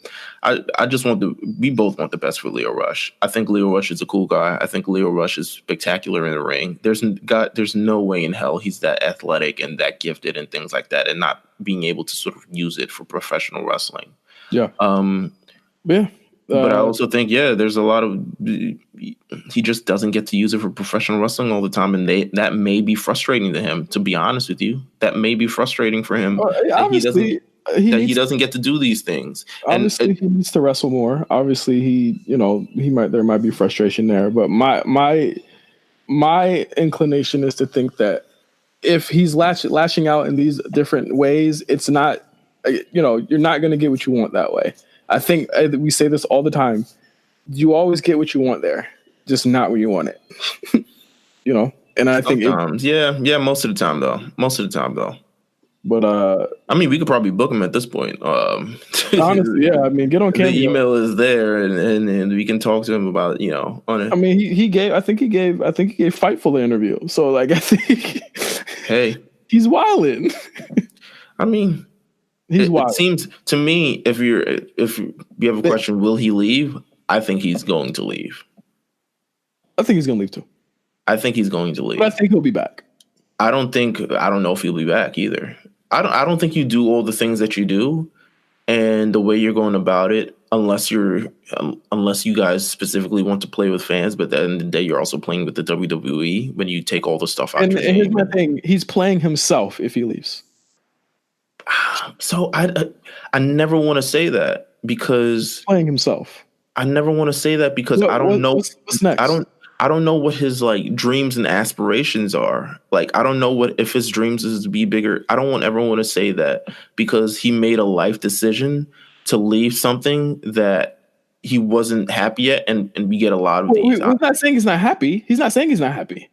I just we both want the best for Lio Rush. I think Lio Rush is a cool guy. I think Lio Rush is spectacular in the ring. There's no way in hell he's that athletic and that gifted and things like that, and not being able to sort of use it for professional wrestling. Yeah. Yeah. But I also think, there's a lot of, he just doesn't get to use it for professional wrestling all the time. And that may be frustrating to him, to be honest with you. That may be frustrating for him. He doesn't get to do these things. Obviously, he needs to wrestle more. Obviously, there might be frustration there. But my inclination is to think that if he's lashing out in these different ways, it's not, you're not going to get what you want that way. I think we say this all the time. You always get what you want there, just not when you want it. And I think most of the time though. But I mean, we could probably book him at this point. Honestly, yeah. I mean, get on camera. The email is there, and we can talk to him about on it. I mean, he gave Fightful an interview. So like, I think hey, he's wilding. I mean. It seems to me, if you have a question, will he leave? I think he's going to leave. I think he's going to leave too. I think he's going to leave. But I think he'll be back. I don't know if he'll be back either. I don't think you do all the things that you do and the way you're going about it, unless you guys specifically want to play with fans. But at the end of the day, you're also playing with the WWE when you take all the stuff out. And here's my thing: he's playing himself if he leaves. So I never want to say that because playing himself. I never want to say that because I don't know what's next. I don't know what his like dreams and aspirations are. Like I don't know what if his dreams is to be bigger. I don't ever want to say that because he made a life decision to leave something that he wasn't happy yet, and we get a lot of these. We're not saying he's not happy. He's not saying he's not happy.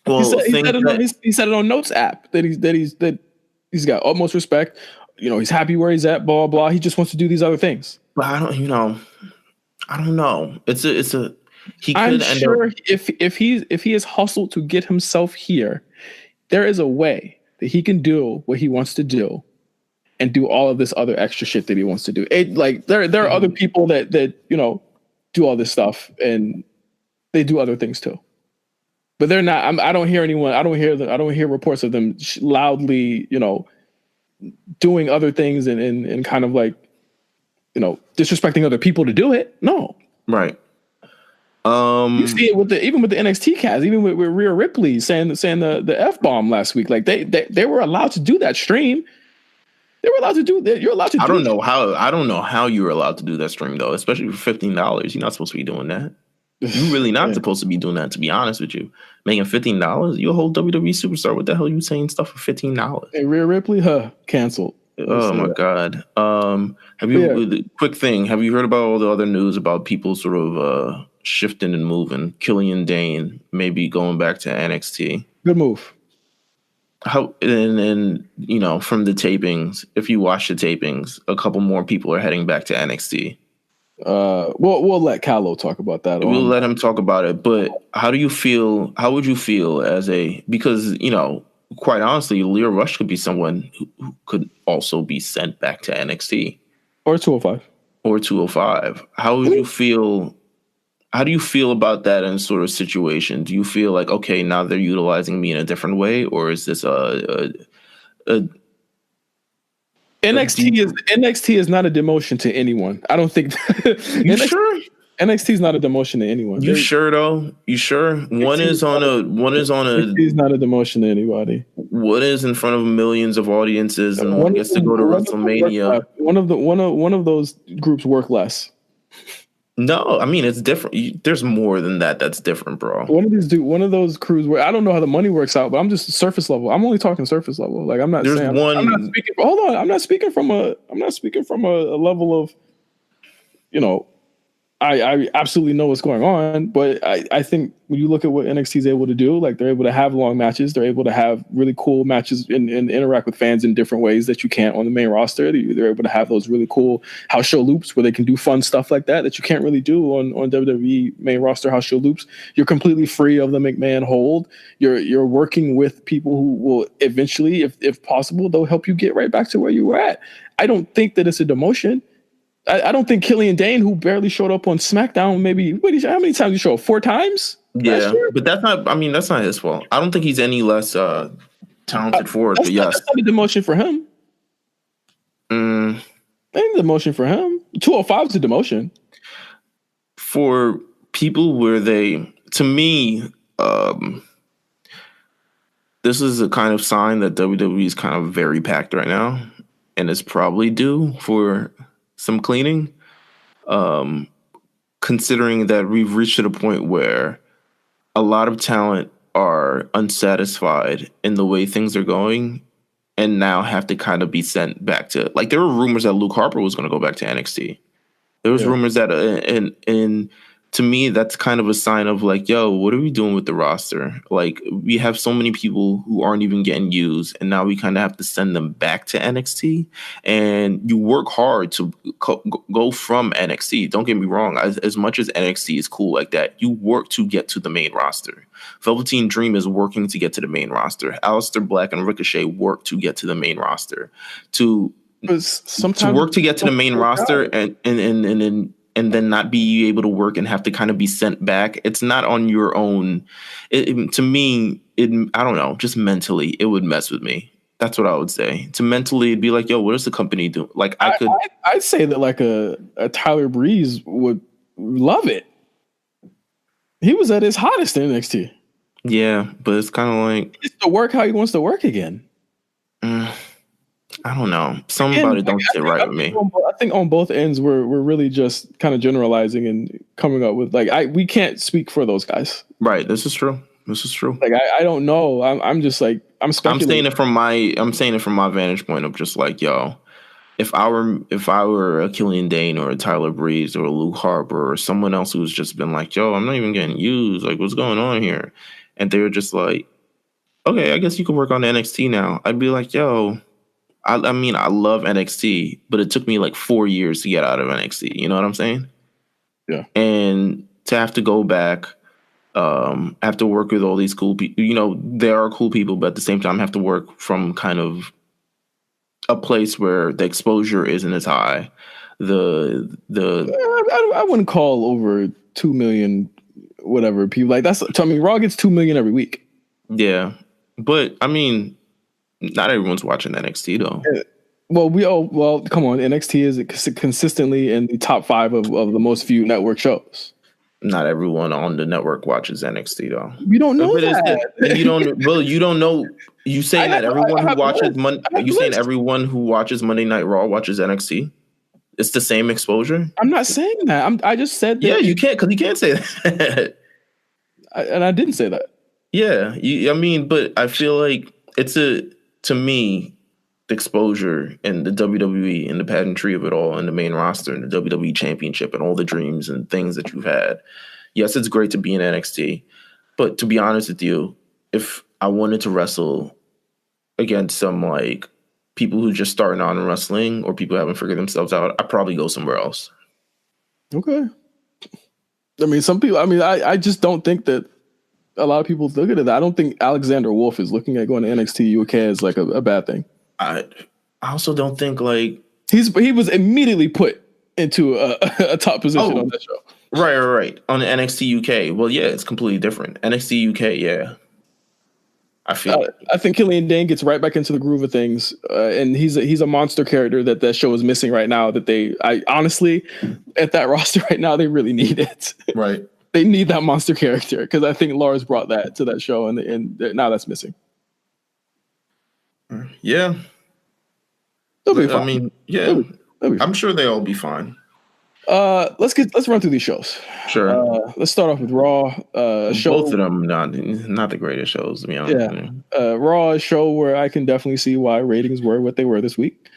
Well, he said it on Notes app that he's got utmost respect. You know, he's happy where he's at. Blah blah. He just wants to do these other things. But I don't know. It's a. He I'm could sure if he has hustled to get himself here, there is a way that he can do what he wants to do, and do all of this other extra shit that he wants to do. There are other people that do all this stuff and they do other things too, but they're not. I don't hear anyone. I don't hear reports of them loudly, doing other things and kind of like, disrespecting other people to do it. No, right. You see it even with the NXT cast, even with Rhea Ripley saying the F-bomb last week. Like they were allowed to do that stream. They were allowed to do that. You're allowed to. I don't know how you were allowed to do that stream though, especially for $15. You're not supposed to be doing that. You're really not supposed to be doing that. To be honest with you, making $15, you're a whole WWE superstar. What the hell are you saying stuff for $15? Hey, Rhea Ripley, canceled. Oh my God. Quick thing. Have you heard about all the other news about people sort of shifting and moving? Killian Dane maybe going back to NXT. Good move. How and from the tapings, if you watch the tapings, a couple more people are heading back to NXT. We'll let Callow talk about that. We'll let him talk about it. But how do you feel? How would you feel because quite honestly, Lio Rush could be someone who could also be sent back to NXT or 205 or 205. How would you feel? How do you feel about that in sort of situation? Do you feel like, okay, now they're utilizing me in a different way, or is this NXT is not a demotion to anyone. I don't think. You sure? NXT is not a demotion to anyone. You sure though? You sure? One is on a. NXT is not a demotion to anybody. One is in front of millions of audiences, and one gets to go to WrestleMania. One of those groups work less. No, I mean it's different. There's more than that. That's different, bro. One of those crews where I don't know how the money works out, but I'm just surface level. I'm only talking surface level. Like I'm not There's saying. One. I'm not speaking. Hold on. I'm not speaking from a level of, I absolutely know what's going on, but I think when you look at what NXT is able to do, like they're able to have long matches, they're able to have really cool matches and interact with fans in different ways that you can't on the main roster. They're able to have those really cool house show loops where they can do fun stuff like that you can't really do on WWE main roster house show loops. You're completely free of the McMahon hold. You're working with people who will eventually, if possible, they'll help you get right back to where you were at. I don't think that it's a demotion. I don't think Killian Dane, who barely showed up on SmackDown, how many times did he show up? 4 times? Yeah, but that's not his fault. I don't think he's any less talented for it. But yes, that's not a demotion for him. Ain't a demotion for him. 205 is a demotion for people where to me, this is a kind of sign that WWE is kind of very packed right now, and it's probably due for some cleaning, considering that we've reached a point where a lot of talent are unsatisfied in the way things are going and now have to kind of be sent back to, like, there were rumors that Luke Harper was going to go back to NXT. There was rumors that, and to me, that's kind of a sign of like, yo, what are we doing with the roster? Like, we have so many people who aren't even getting used, and now we kind of have to send them back to NXT. And you work hard to go from NXT. Don't get me wrong. As much as NXT is cool like that, you work to get to the main roster. Velveteen Dream is working to get to the main roster. Aleister Black and Ricochet work to get to the main roster. To work to get to the main roster and then not be able to work and have to kind of be sent back. It's not on your own. To me, I don't know, just mentally, it would mess with me. That's what I would say. To mentally, it'd be like, yo, what does the company do? Like, I'd say that like a Tyler Breeze would love it. He was at his hottest in NXT. Yeah, but it's kind of like, it's to work how he wants to work again. I don't know. Something about it don't sit right with me. I think on both ends, we're really just kind of generalizing and coming up with we can't speak for those guys. Right. This is true. Like I don't know. I'm just like I'm speculating. I'm saying it from my vantage point of just like, yo, if I were a Killian Dane or a Tyler Breeze or a Luke Harper or someone else who's just been like, yo, I'm not even getting used. Like, what's going on here? And they were just like, okay, I guess you can work on NXT now. I'd be like, yo, I mean, I love NXT, but it took me like 4 years to get out of NXT. You know what I'm saying? Yeah. And to have to go back, have to work with all these cool people. You know, there are cool people, but at the same time, have to work from kind of a place where the exposure isn't as high. I wouldn't call over 2 million whatever people like that's. I mean, Raw gets 2 million every week. Yeah, but I mean, not everyone's watching NXT though. Well, come on, NXT is consistently in the top 5 of the most viewed network shows. Not everyone on the network watches NXT though. You don't know that. You don't. Well, you don't know. You saying that everyone who watches you saying everyone who watches Monday Night Raw watches NXT? It's the same exposure. I'm not saying that. I just said that. Yeah, you can't, because you can't say that. And I didn't say that. Yeah, I mean, but I feel like to me, the exposure and the WWE and the pageantry of it all and the main roster and the WWE Championship and all the dreams and things that you've had. Yes, it's great to be in NXT, but to be honest with you, if I wanted to wrestle against some like people who just starting out in wrestling or people who haven't figured themselves out, I'd probably go somewhere else. Okay. I mean, some people, I just don't think that a lot of people look at it. I don't think Alexander Wolf is looking at going to NXT UK as like a bad thing. I also don't think like he was immediately put into a top position on that show. Right. On the NXT UK. Well, yeah, it's completely different. NXT UK, yeah. I think Killian Dane gets right back into the groove of things, and he's a monster character that show is missing right now. I honestly, at that roster right now, they really need it. Right. They need that monster character because I think Lars brought that to that show, and now that's missing. Yeah. They'll be fine. I mean, yeah, I'm sure they'll be fine. Let's run through these shows. Sure. Let's start off with Raw. Both of them not the greatest shows, to be honest. Yeah. Raw, a show where I can definitely see why ratings were what they were this week.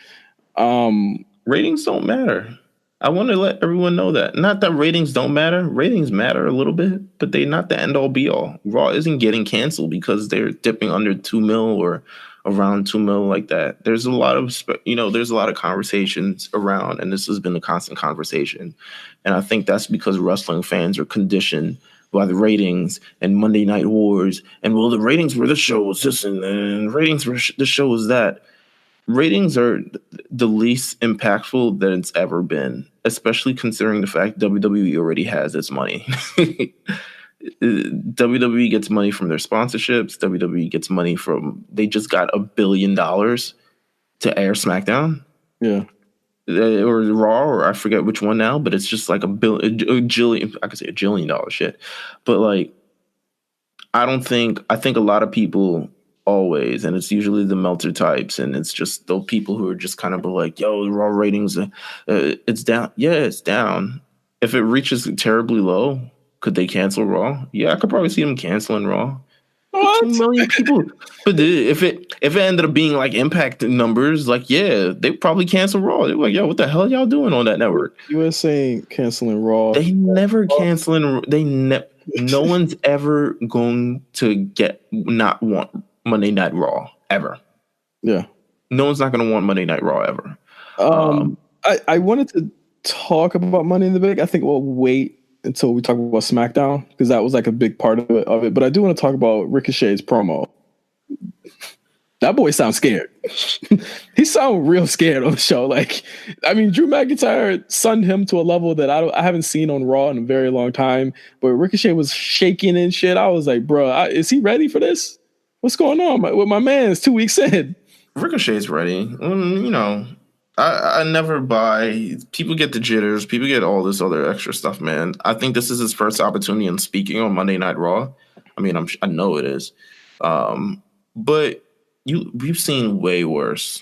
Ratings don't matter. I want to let everyone know that. Not that ratings don't matter. Ratings matter a little bit, but they're not the end all be all. Raw isn't getting canceled because they're dipping under 2 mil or around 2 mil like that. There's a lot of conversations around, and this has been a constant conversation. And I think that's because wrestling fans are conditioned by the ratings and Monday Night Wars. And well, the ratings were the show was this and ratings were the show was that. Ratings are the least impactful that it's ever been, especially considering the fact WWE already has its money. WWE gets money from their sponsorships. WWE gets money they just got $1 billion to air SmackDown. Yeah. Or Raw, or I forget which one now, but it's just like a jillion, I could say $1 jillion shit. But like, I think a lot of people always, and it's usually the Meltzer types, and it's just those people who are just kind of like, yo, the Raw ratings, it's down. Yeah, it's down. If it reaches terribly low, could they cancel Raw? Yeah, I could probably see them canceling Raw. What? 2 million people. But if it ended up being like Impact numbers, like, yeah, they probably cancel Raw. They're like, yo, what the hell y'all doing on that network? You were saying canceling Raw. They never canceling. No one's ever going to not want Monday Night Raw ever. Yeah. No one's not going to want Monday Night Raw ever. I wanted to talk about Money in the Bank. I think we'll wait until we talk about SmackDown because that was like a big part of it. But I do want to talk about Ricochet's promo. That boy sounds scared. He sounds real scared on the show. Like, I mean, Drew McIntyre sunned him to a level that I haven't seen on Raw in a very long time. But Ricochet was shaking and shit. I was like, bro, is he ready for this? What's going on with my man? It's 2 weeks in. Ricochet's ready. I never buy. People get the jitters. People get all this other extra stuff, man. I think this is his first opportunity in speaking on Monday Night Raw. I mean, I know it is. But we've seen way worse.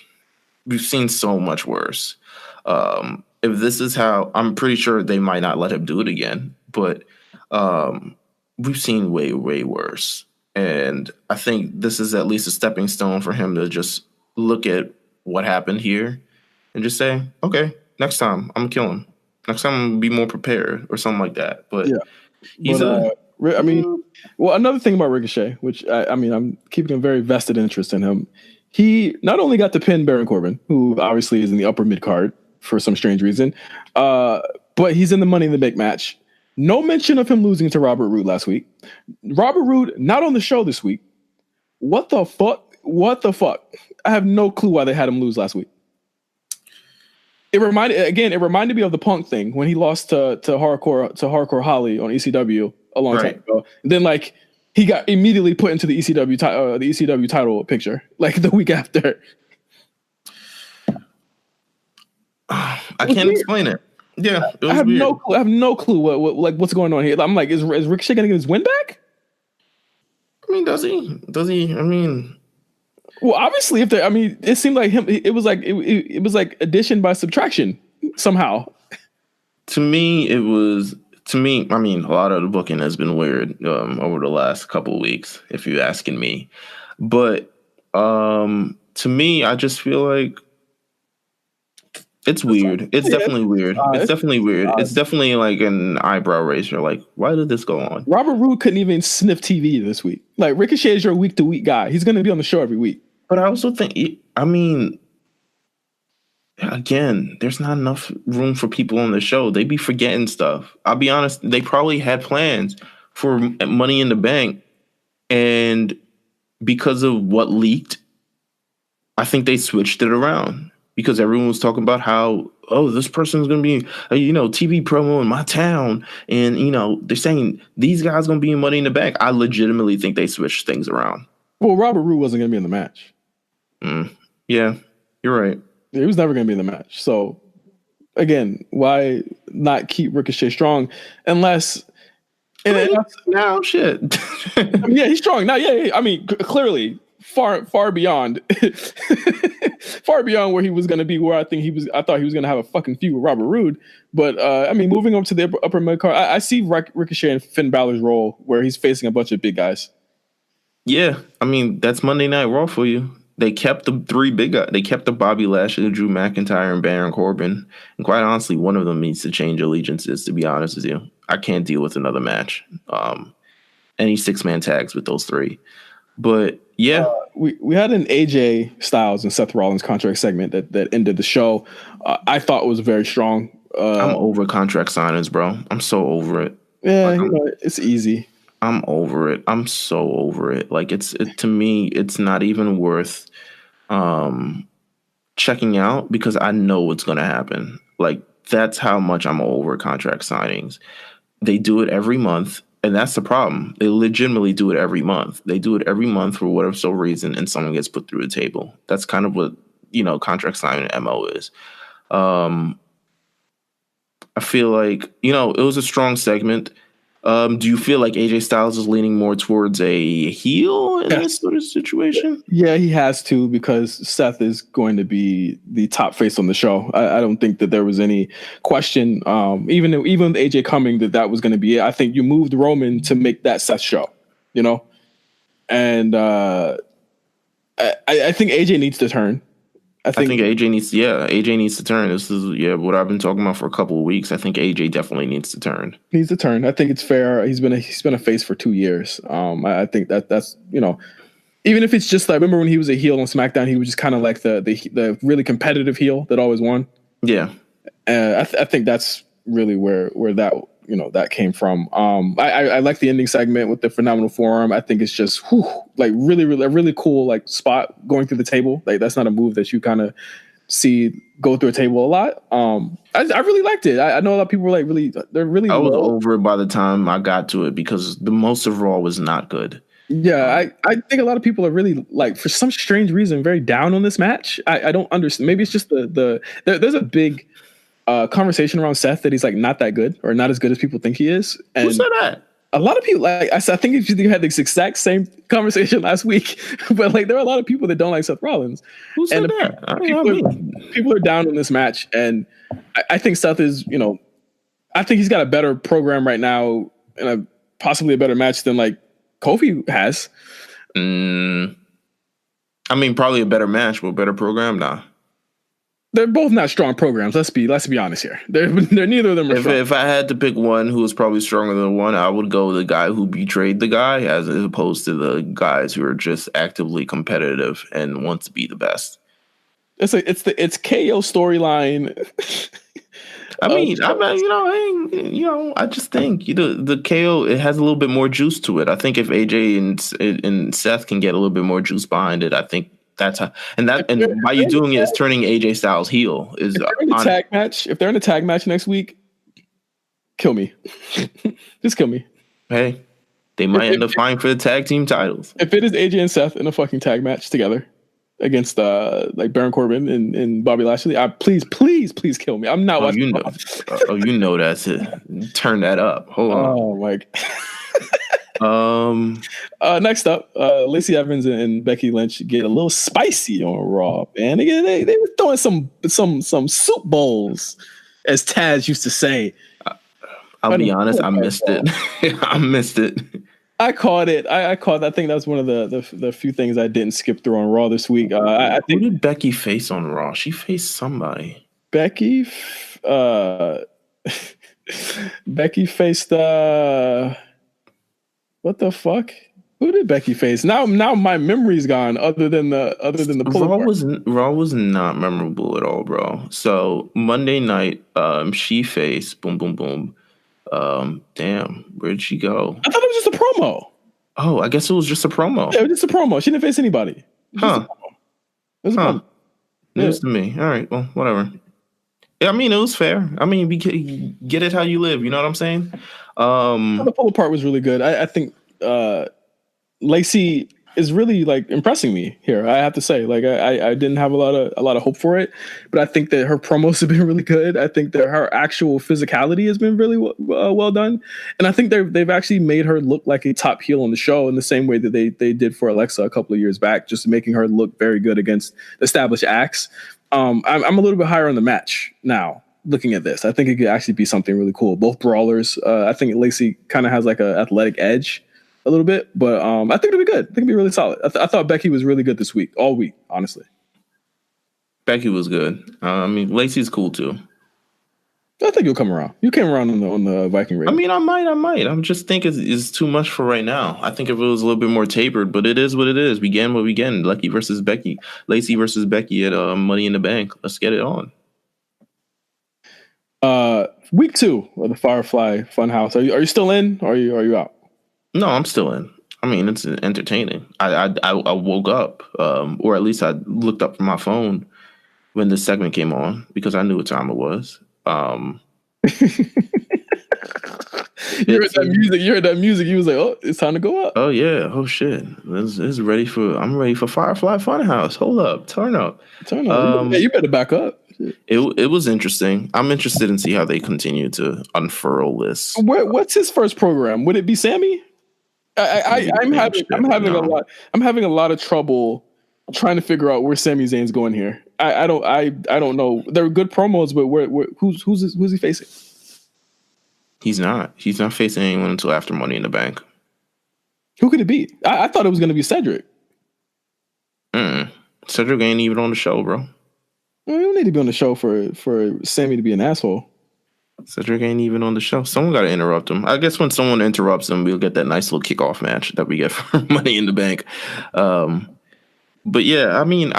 We've seen so much worse. If this is how, I'm pretty sure they might not let him do it again. But we've seen way, way worse. And I think this is at least a stepping stone for him to just look at what happened here and just say, okay, next time I'm gonna kill him. Next time I'm gonna be more prepared or something like that. But well, another thing about Ricochet, which I'm keeping a very vested interest in him. He not only got to pin Baron Corbin, who obviously is in the upper mid card for some strange reason, but he's in the Money in the Bank match. No mention of him losing to Robert Roode last week. Robert Roode not on the show this week. What the fuck? What the fuck? I have no clue why they had him lose last week. It reminded me of the Punk thing when he lost to Hardcore Holly on ECW a long time ago. And then like he got immediately put into the ECW title picture like the week after. I can't explain it. Yeah, it was I have weird. no clue what's going on here. I'm like, is Ricochet gonna get his win back? I mean, does he? I mean, well, obviously, it seemed like him. It was like addition by subtraction somehow. To me, I mean, a lot of the booking has been weird over the last couple of weeks, if you're asking me. But to me, I just feel like it's weird. It's definitely weird. It's definitely weird. It's definitely like an eyebrow raiser. Like, why did this go on? Robert Roode couldn't even sniff TV this week. Like, Ricochet is your week-to-week guy. He's going to be on the show every week. But I also think, I mean, again, there's not enough room for people on the show. They be forgetting stuff. I'll be honest. They probably had plans for Money in the Bank. And because of what leaked, I think they switched it around. Because everyone was talking about how, this person's going to be, TV promo in my town. And, they're saying these guys going to be in Money in the Bank. I legitimately think they switched things around. Well, Robert Roode wasn't going to be in the match. Yeah, you're right. He was never going to be in the match. So, again, why not keep Ricochet strong unless... now, shit. Yeah, he's strong. Now, yeah. I mean, clearly... Far beyond where he was going to be, where I thought he was going to have a fucking feud with Robert Roode. But moving up to the upper mid card, I see Ricochet and Finn Balor's role where he's facing a bunch of big guys. Yeah, I mean that's Monday Night Raw for you. They kept the three big guys. They kept the Bobby Lashley, Drew McIntyre, and Baron Corbin. And quite honestly, one of them needs to change allegiances. To be honest with you, I can't deal with another match. Any 6-man tags with those three. But yeah, we had an AJ Styles and Seth Rollins contract segment that ended the show. I thought it was very strong. I'm over contract signings, bro. I'm so over it. Yeah, it's easy. I'm over it. I'm so over it. Like to me, it's not even worth checking out because I know what's going to happen. Like that's how much I'm over contract signings. They do it every month. And that's the problem. They legitimately do it every month. They do it every month for whatever so reason, and someone gets put through the table. That's kind of what contract signing MO is. I feel like it was a strong segment. Do you feel like AJ Styles is leaning more towards a heel in this sort of situation? Yeah, he has to because Seth is going to be the top face on the show. I don't think that there was any question, even with AJ coming, that was going to be it. I think you moved Roman to make that Seth show, and I think AJ needs to turn. I think AJ needs to turn. This is what I've been talking about for a couple of weeks. I think AJ definitely needs to turn. Needs to turn. I think it's fair. He's been a face for 2 years. I think that's even if it's just like, remember when he was a heel on SmackDown, he was just kind of like the really competitive heel that always won. Yeah. I think that's really where that that came from. I like the ending segment with the Phenomenal Forearm. I think it's just really cool like spot going through the table. Like that's not a move that you kind of see go through a table a lot. I really liked it. I know a lot of people were like they're really. I was over it by the time I got to it because the most of Raw was not good. Yeah, I think a lot of people are really like for some strange reason very down on this match. I don't understand. Maybe it's just there's a big conversation around Seth that he's like not that good or not as good as people think he is. And who said that? A lot of people I think if you had the exact same conversation last week, but like there are a lot of people that don't like Seth Rollins. Who said that? People are down on this match, and I think Seth is I think he's got a better program right now and possibly a better match than like Kofi has. I mean, probably a better match, but a better program now. They're both not strong programs. Let's be honest here. They're neither of them are strong. If I had to pick one who was probably stronger than one, I would go the guy who betrayed the guy, as opposed to the guys who are just actively competitive and want to be the best. It's KO storyline. I just think the KO, it has a little bit more juice to it. I think if AJ and Seth can get a little bit more juice behind it, I think that's how. And by you doing it is turning AJ Styles heel. If they're in a tag match next week, kill me. Just kill me. Hey, they might end up fighting for the tag team titles. If it is AJ and Seth in a fucking tag match together against like Baron Corbin and Bobby Lashley, please kill me. I'm not watching. That's it. Turn that up. Hold on. Oh my God. Next up, Lacey Evans and Becky Lynch get a little spicy on Raw, man. They were throwing some soup bowls, as Taz used to say. I'll be honest, I missed it. I missed it. I caught it. I think that was one of the few things I didn't skip through on Raw this week. I think, who did Becky face on Raw? She faced somebody. Becky faced what the fuck? Who did Becky face? Now my memory's gone. Other than the Raw was not memorable at all, bro. So Monday night, she faced boom boom boom. Damn, where'd she go? I thought it was just a promo. Oh, I guess it was just a promo. Yeah, it was just a promo. She didn't face anybody. It was a promo. News to me. All right, well, whatever. Yeah, I mean, it was fair. I mean, get it how you live. You know what I'm saying? The pull apart was really good. I think Lacey is really like impressing me here. I have to say, like, I didn't have a lot of hope for it, but I think that her promos have been really good. I think that her actual physicality has been really well done, and I think they've actually made her look like a top heel on the show in the same way that they did for Alexa a couple of years back, just making her look very good against established acts. I'm a little bit higher on the match now. Looking at this, I think it could actually be something really cool. Both brawlers. I think Lacey kind of has like an athletic edge a little bit, but I think it'll be good. I think it'll be really solid. I thought Becky was really good this week, all week, honestly. Becky was good. I mean, Lacey's cool too. I think you'll come around. You came around on the Viking race. I mean, I might. I'm just thinking it's too much for right now. I think if it was a little bit more tapered, but it is what it is. We get what we get. Lacey versus Becky at Money in the Bank. Let's get it on. Week 2 of the Firefly Funhouse. Are you still in? Or are you out? No, I'm still in. I mean, it's entertaining. I woke up, or at least I looked up from my phone when this segment came on because I knew what time it was. You heard that music. You was like, oh, it's time to go up. Oh yeah. Oh shit. I'm ready for Firefly Funhouse. Hold up. Turn up. You better back up. It was interesting. I'm interested in see how they continue to unfurl this. What's his first program? Would it be Sammy? I'm having a lot of trouble trying to figure out where Sami Zayn's going here. I don't know. There are good promos, but who's he facing? He's not facing anyone until after Money in the Bank. Who could it be? I thought it was going to be Cedric. Cedric ain't even on the show, bro. We don't need to be on the show for Sammy to be an asshole. Cedric ain't even on the show. Someone got to interrupt him. I guess when someone interrupts him, we'll get that nice little kickoff match that we get for Money in the Bank. But yeah, I mean,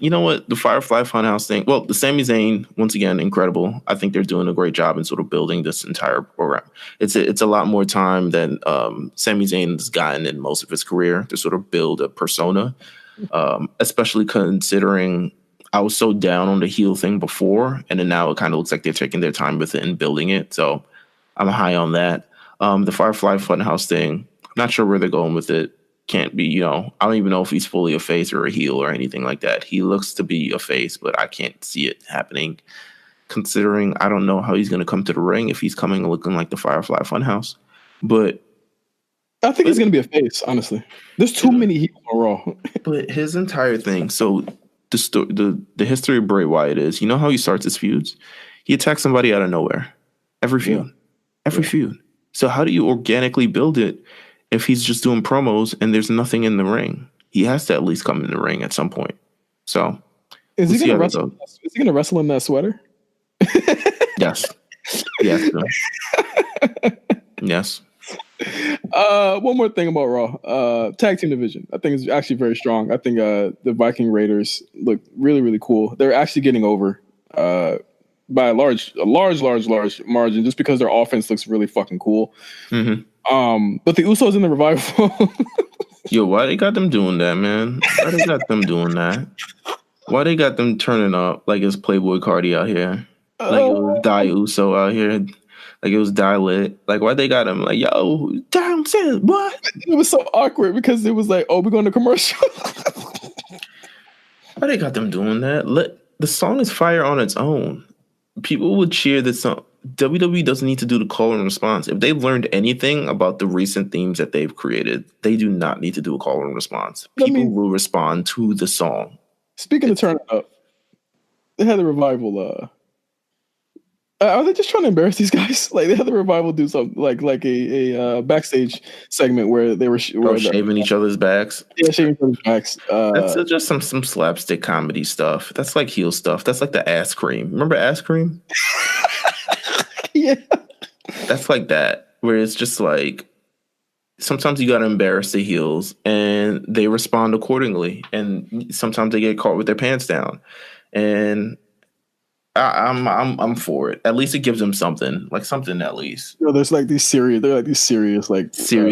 you know what? The Firefly Funhouse thing. Well, the Sami Zayn, once again, incredible. I think they're doing a great job in sort of building this entire program. It's a lot more time than Sami Zayn's gotten in most of his career to sort of build a persona, especially considering I was so down on the heel thing before, and then now it kind of looks like they're taking their time with it and building it. So I'm high on that. The Firefly Funhouse thing, I'm not sure where they're going with it. Can't be, I don't even know if he's fully a face or a heel or anything like that. He looks to be a face, but I can't see it happening, considering I don't know how he's going to come to the ring if he's coming looking like the Firefly Funhouse. But I think he's going to be a face, honestly. There's too many heels on Raw. But his entire thing, so the history of Bray Wyatt is, you know how he starts his feuds? He attacks somebody out of nowhere. Every feud. So how do you organically build it if he's just doing promos and there's nothing in the ring? He has to at least come in the ring at some point. So Is We'll he see gonna how that wrestle? goes. Is he gonna wrestle in that sweater? Yes. Yes. Yes. One more thing about Raw. Tag team division. I think it's actually very strong. I think the Viking Raiders look really, really cool. They're actually getting over by a large margin just because their offense looks really fucking cool. Mm-hmm. But the Usos in the Revival. Yo, why they got them doing that, man? Why they got them doing that? Why they got them turning up like it's Playboy Cardi out here? Like it was Die Uso out here. Like it was Die Lit. Like why they got him like, yo, damn said what? It was so awkward because it was like, oh, we're going to commercial. Why they got them doing that? The song is fire on its own. People would cheer this song. WWE doesn't need to do the call and response. If they've learned anything about the recent themes that they've created, they do not need to do a call and response. People will respond to the song. Speaking of turning up, they had the Revival. Are they just trying to embarrass these guys? Like they had the Revival do something like a backstage segment where they were shaving each other's backs. Yeah, shaving each other's backs. That's just some slapstick comedy stuff. That's like heel stuff. That's like the ass cream. Remember ass cream? Yeah. That's like that, where it's just like sometimes you gotta embarrass the heels and they respond accordingly. And sometimes they get caught with their pants down. And I'm for it. At least it gives them something at least. You know, there's like these serious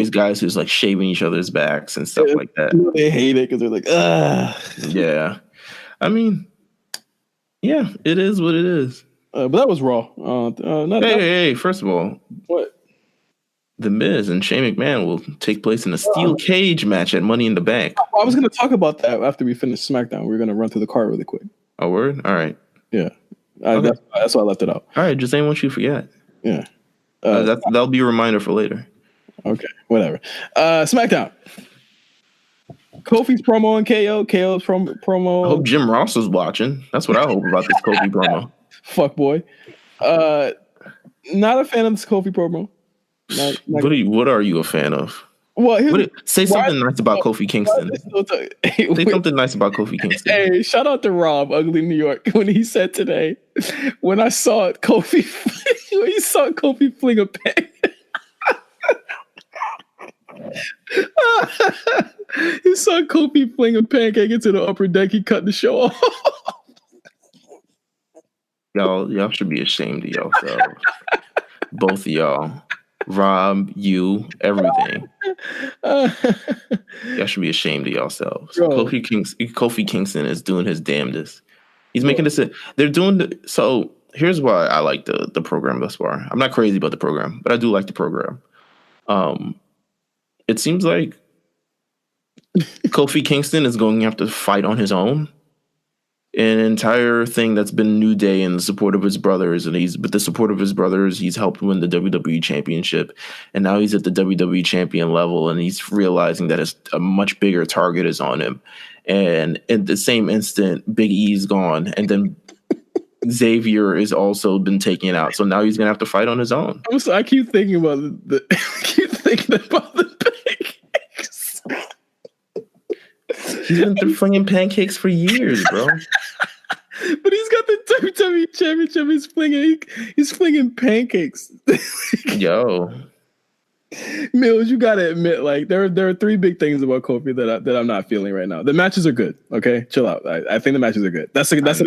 guys who's like shaving each other's backs and stuff like that. You know, they hate it because they're like, yeah. I mean, yeah, it is what it is. But that was Raw. Hey, first of all, what? The Miz and Shane McMahon will take place in a steel cage match at Money in the Bank. I was going to talk about that after we finish SmackDown. We're going to run through the card really quick. Oh, word? All right. Yeah. Okay. That's why I left it out. All right, just ain't want you to forget. Yeah. That'll be a reminder for later. Okay, whatever. SmackDown. Kofi's promo and KO's promo. I hope Jim Ross is watching. That's what I hope about this Kofi promo. Fuck boy. Not a fan of this Kofi promo. What are you a fan of? Well, say something nice about Kofi Kingston. Say something nice about Kofi Kingston. Hey, shout out to Rob, Ugly New York, when he said today, when I saw Kofi, when he saw Kofi fling a pen. He saw Kofi fling a pancake into the upper deck. He cut the show off. Y'all should be ashamed of yourselves. Both of y'all. Rob, you, everything. Y'all should be ashamed of yourselves. Kofi Kingston is doing his damnedest. He's making this. They're doing so. Here's why I like the program thus far. I'm not crazy about the program, but I do like the program. It seems like Kofi Kingston is going to have to fight on his own. An entire thing that's been New Day and the support of his brothers, and with the support of his brothers, he's helped win the WWE Championship, and now he's at the WWE Champion level, and he's realizing that a much bigger target is on him. And in the same instant, Big E's gone, and then Xavier has also been taken out, so now he's gonna have to fight on his own. I keep thinking about the pancakes. He's been flinging pancakes for years, bro. But he's got the WWE Championship. He's flinging pancakes. Yo, Meelz, you gotta admit, like there are three big things about Kofi that I'm not feeling right now. The matches are good. Okay, chill out. I think the matches are good. That's the nice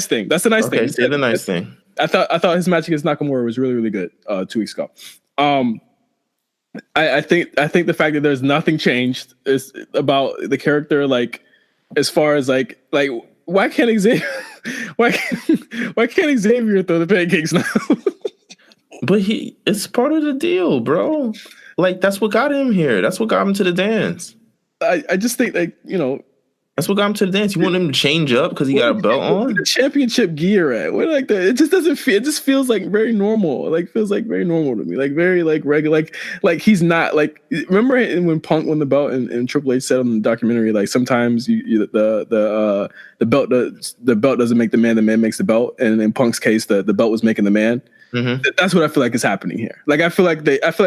thing. That's the nice thing. Okay, say the nice thing. I thought his match against Nakamura was really, really good 2 weeks ago. I think the fact that there's nothing changed is about the character, like as far as like why can't Xavier throw the pancakes now? But it's part of the deal, bro. Like that's what got him here. That's what got him to the dance. I just think that's what got him to the dance. You want him to change up because he got a belt on? The championship gear at what like that? It just doesn't feel. It just feels like very normal. Like feels like very normal to me. Like very like regular. Like he's not like. Remember when Punk won the belt and Triple H said on the documentary, like sometimes the belt doesn't make the man makes the belt. And in Punk's case, the belt was making the man. That's what I feel like is happening here. Like I feel like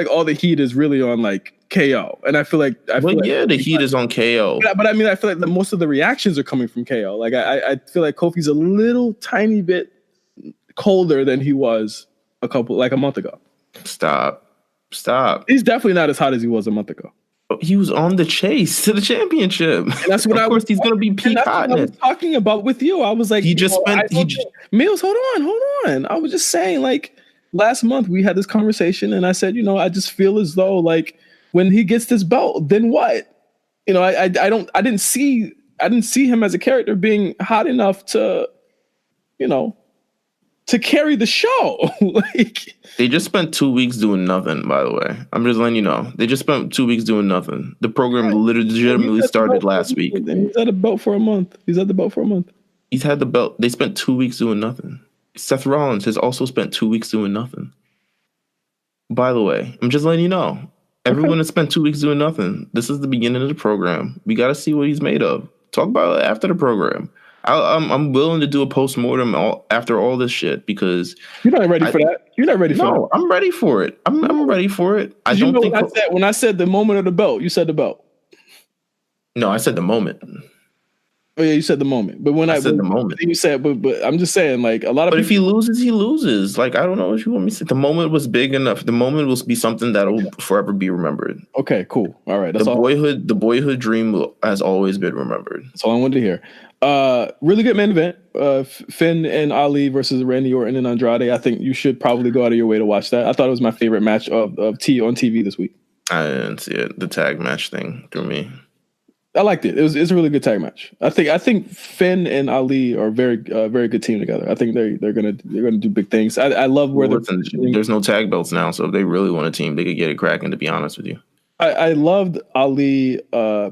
all the heat is really on like KO, and I feel like the heat is on KO. But I mean, I feel like most of the reactions are coming from KO. Like I feel like Kofi's a little tiny bit colder than he was a month ago. Stop. He's definitely not as hot as he was a month ago. He was on the chase to the championship. And that's what of course he's going to be peak hotness. I was talking about with you. I was like, Meelz, hold on. I was just saying, like, last month we had this conversation, and I said, I just feel as though like when he gets this belt, then what? I didn't see him as a character being hot enough to, to carry the show. Like they just spent 2 weeks doing nothing, by the way. I'm just letting you know. They just spent 2 weeks doing nothing. The program legitimately started last week. He's at the belt for a month. He's had the belt. They spent 2 weeks doing nothing. Seth Rollins has also spent 2 weeks doing nothing. By the way, I'm just letting you know. Everyone has spent 2 weeks doing nothing. This is the beginning of the program. We got to see what he's made of. Talk about it after the program. I'm willing to do a postmortem after all this shit because you're not ready for that. You're not ready for that. No, I'm ready for it. I'm ready for it. I don't think when I said the moment of the belt, you said the belt. No, I said the moment. Oh yeah, you said the moment. But when I said the moment, you said, but I'm just saying, like a lot of. But if he loses, he loses. Like I don't know what you want me to say. The moment was big enough. The moment will be something that will forever be remembered. Okay, cool. All right, the boyhood dream has always been remembered. That's all I wanted to hear. Really good main event. Finn and Ali versus Randy Orton and Andrade. I think you should probably go out of your way to watch that. I thought it was my favorite match of T on TV this week. I didn't see it. The tag match thing threw me. I liked it. It's a really good tag match. I think Finn and Ali are very good team together. I think they're gonna do big things. I love where there's no tag belts now, so if they really want a team, they could get it cracking. To be honest with you, I loved Ali